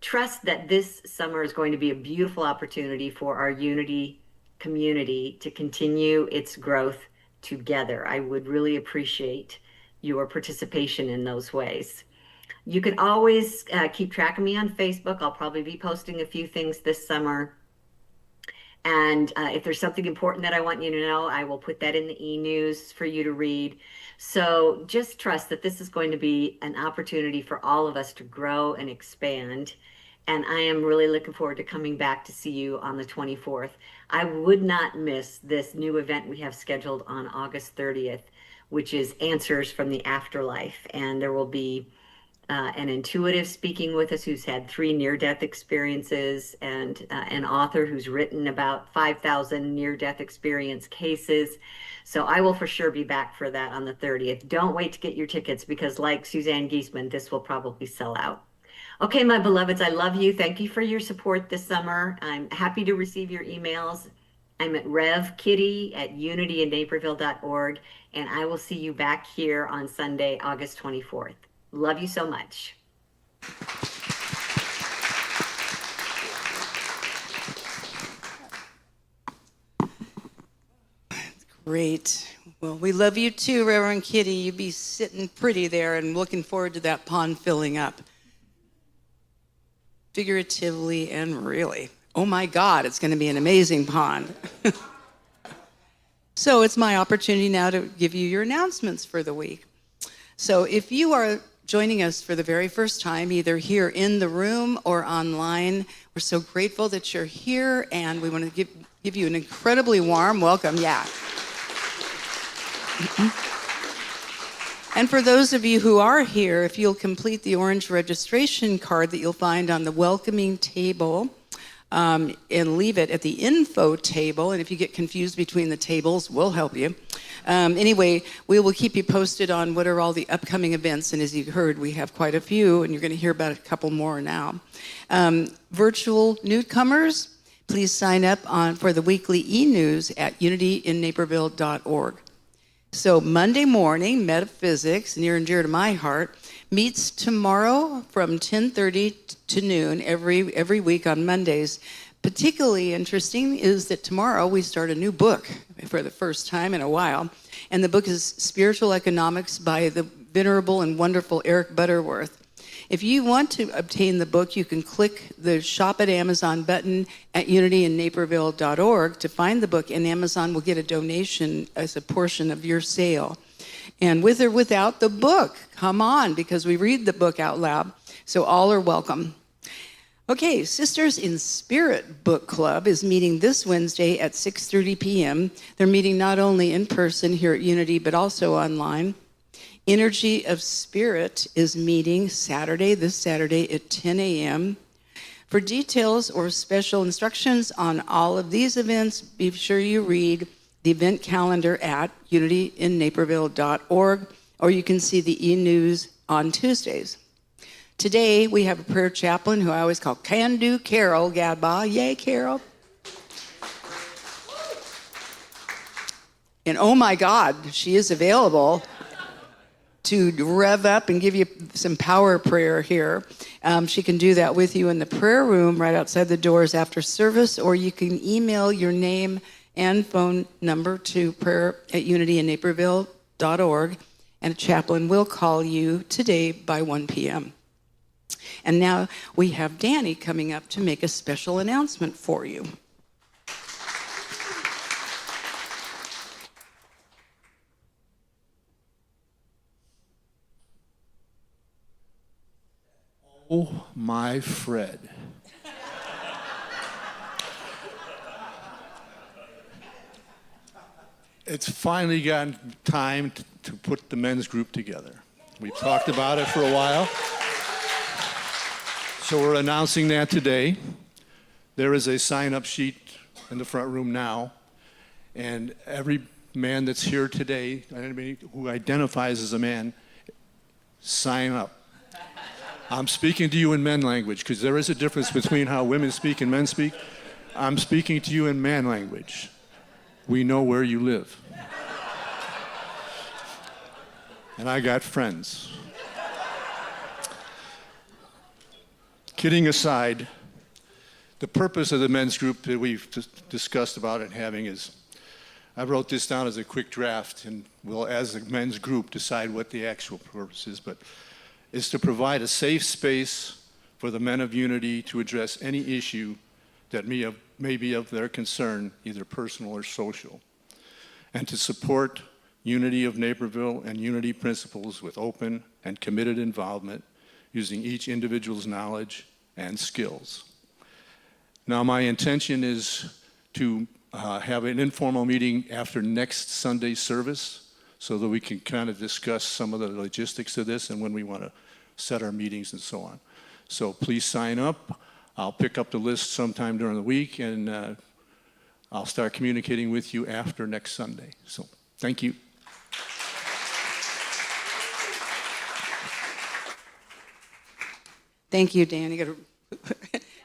trust that this summer is going to be a beautiful opportunity for our Unity community to continue its growth together. I would really appreciate your participation in those ways. You can always keep track of me on Facebook. I'll probably be posting a few things this summer. And if there's something important that I want you to know, I will put that in the e-news for you to read. So just trust that this is going to be an opportunity for all of us to grow and expand. And I am really looking forward to coming back to see you on the 24th. I would not miss this new event we have scheduled on August 30th, which is Answers from the Afterlife. And there will be an intuitive speaking with us who's had 3 near-death experiences, and an author who's written about 5,000 near-death experience cases. So I will for sure be back for that on the 30th. Don't wait to get your tickets because, like Suzanne Giesman, this will probably sell out. Okay, my beloveds, I love you. Thank you for your support this summer. I'm happy to receive your emails. I'm at revkitty@unityinnaperville.org, and I will see you back here on Sunday, August 24th. Love you so much. Great. Well, we love you too, Reverend Kitty. You be sitting pretty there and looking forward to that pond filling up. Figuratively and really. Oh my God, it's going to be an amazing pond. So it's my opportunity now to give you your announcements for the week. So if you are joining us for the very first time, either here in the room or online, we're so grateful that you're here, and we want to give you an incredibly warm welcome. Yeah. And for those of you who are here, if you'll complete the orange registration card that you'll find on the welcoming table, and leave it at the info table, and if you get confused between the tables, we'll help you. Anyway, we will keep you posted on what are all the upcoming events, and as you heard, we have quite a few, and you're going to hear about a couple more now. Virtual newcomers, please sign up for the weekly e-news at unityinnaperville.org. So Monday morning, Metaphysics, near and dear to my heart, meets tomorrow from 10:30 to noon every week on Mondays. Particularly interesting is that tomorrow we start a new book for the first time in a while, and the book is Spiritual Economics by the venerable and wonderful Eric Butterworth. If you want to obtain the book, you can click the Shop at Amazon button at unityinnaperville.org to find the book, and Amazon will get a donation as a portion of your sale. And with or without the book, come on, because we read the book out loud, so all are welcome. Okay, Sisters in Spirit Book Club is meeting this Wednesday at 6:30 p.m. They're meeting not only in person here at Unity, but also online. Energy of Spirit is meeting this Saturday at 10 a.m. For details or special instructions on all of these events, be sure you read the event calendar at unityinnaperville.org, or you can see the e-news on Tuesdays. Today, we have a prayer chaplain who I always call Can Do Carol Gadba. Yay, Carol. And oh my God, she is available to rev up and give you some power prayer here. She can do that with you in the prayer room right outside the doors after service, or you can email your name and phone number to prayer@unityinnaperville.org, and a chaplain will call you today by 1 p.m. And now we have Danny coming up to make a special announcement for you. Oh, my Fred. It's finally gotten time to put the men's group together. We've talked about it for a while. So we're announcing that today. There is a sign-up sheet in the front room now, and every man that's here today, anybody who identifies as a man, sign up. I'm speaking to you in men language, because there is a difference between how women speak and men speak. I'm speaking to you in man language. We know where you live. And I got friends. Kidding aside, the purpose of the men's group that we've discussed about it having is, I wrote this down as a quick draft, and we'll, as a men's group, decide what the actual purpose is, but is to provide a safe space for the men of unity to address any issue that may be of their concern, either personal or social, and to support unity of Naperville and unity principles with open and committed involvement using each individual's knowledge and skills. Now, my intention is to have an informal meeting after next Sunday's service so that we can kind of discuss some of the logistics of this and when we want to set our meetings and so on. So please sign up. I'll pick up the list sometime during the week, and I'll start communicating with you after next Sunday. So thank you. Thank you, Danny.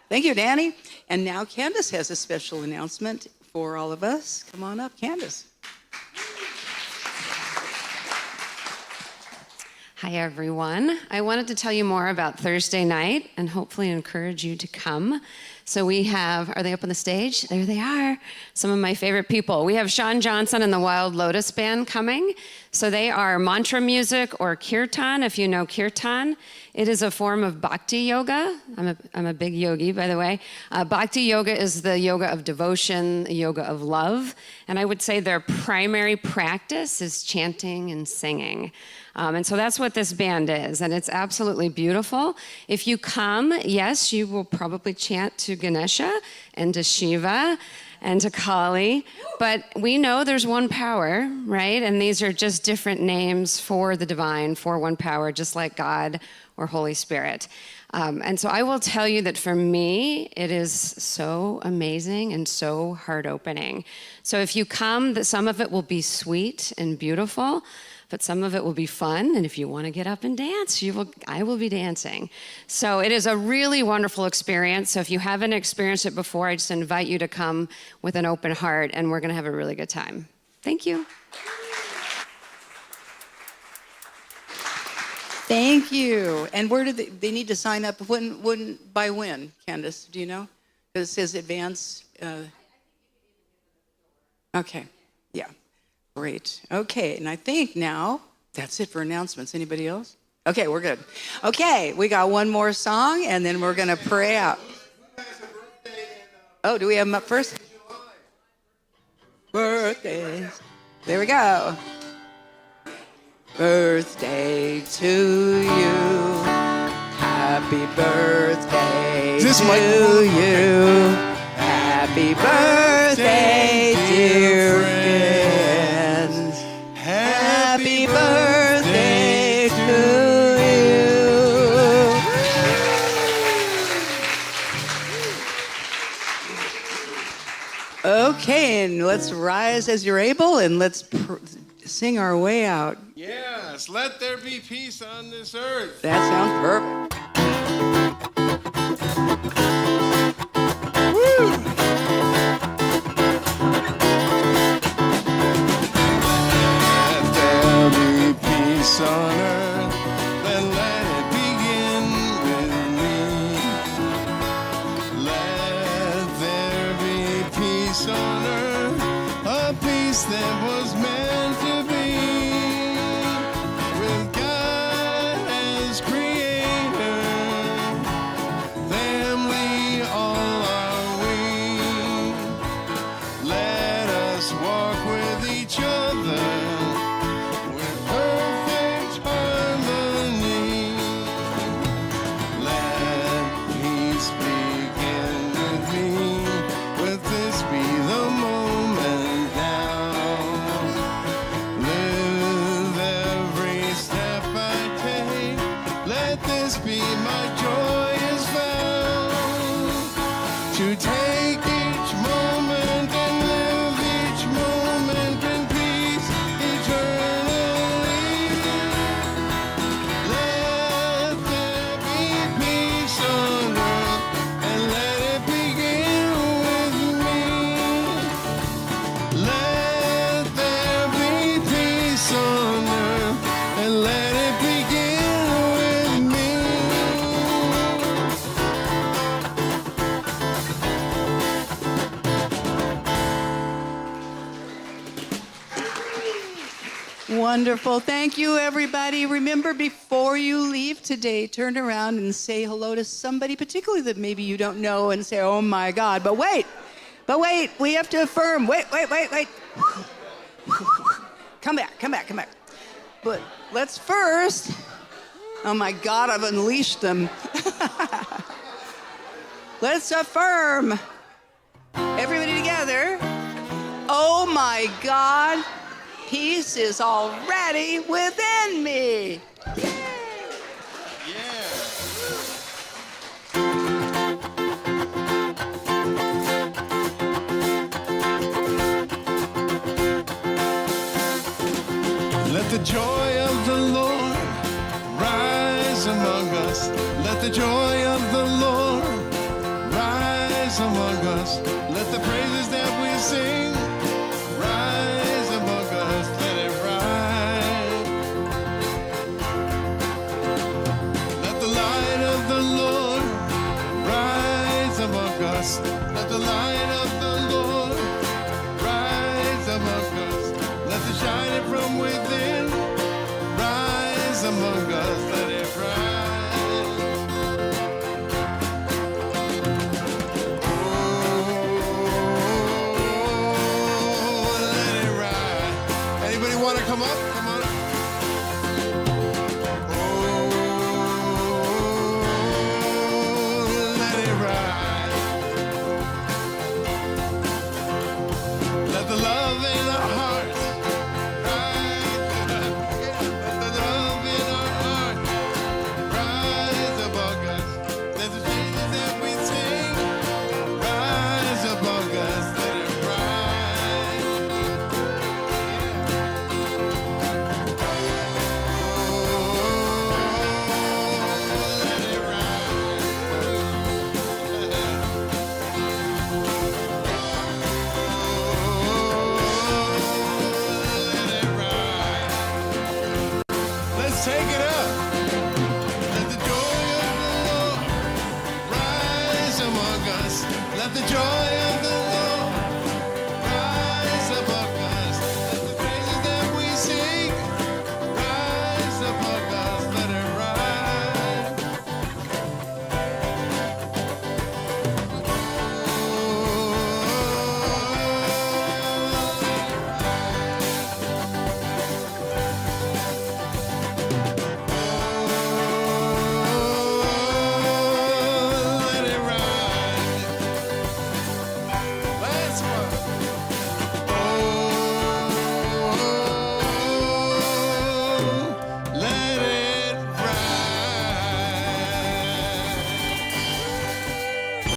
Thank you, Danny. And now Candace has a special announcement for all of us. Come on up, Candace. Hi, everyone. I wanted to tell you more about Thursday night and hopefully encourage you to come. So we have, are they up on the stage? There they are. Some of my favorite people. We have Sean Johnson and the Wild Lotus Band coming. So they are mantra music or kirtan, if you know kirtan. It is a form of bhakti yoga. I'm a big yogi, by the way. Bhakti yoga is the yoga of devotion, the yoga of love. And I would say their primary practice is chanting and singing. And so that's what this band is, and it's absolutely beautiful. If you come, yes, you will probably chant to Ganesha and to Shiva and to Kali, but we know there's one power, right? And these are just different names for the divine, for one power, just like God or Holy Spirit. And so I will tell you that for me, it is so amazing and so heart-opening. So if you come, some of it will be sweet and beautiful, but some of it will be fun, and if you want to get up and dance, I will be dancing. So it is a really wonderful experience. So if you haven't experienced it before, I just invite you to come with an open heart, and we're going to have a really good time. Thank you. Thank you. And where do they need to sign up? By when, Candace? Do you know? Because it says advance. Okay. Yeah. Great. Okay, and I think now that's it for announcements. Anybody else? Okay, we're good. Okay, we got one more song, and then we're going to pray out. Oh, do we have them up first? Birthdays. There we go. Birthday to you. Happy birthday to you. Happy birthday, dear friends. Happy birthday to you. Okay, and let's rise as you're able, and let's sing our way out. Yes, let there be peace on this earth. That sounds perfect. Let there be peace on earth, then let it begin with me. Let there be peace on earth, a peace that was meant to be. With God as creator, family Wonderful. Thank you, everybody. Remember, before you leave today, turn around and say hello to somebody, particularly that maybe you don't know, and say, oh my God. But wait, we have to affirm. Wait. Come back. But let's first, oh my God, I've unleashed them. Let's affirm. Everybody together. Oh my God. Peace is already within me. Let the joy of the Lord rise among us. Let the joy of the Lord rise among us. Let the praises that we sing rise among us. Let it rise. Let the light of the Lord rise among us. Let the light of the Lord rise among us. Let the shining from within rise among us. Let it rise. Oh, let it rise. Anybody want to come up? Come on.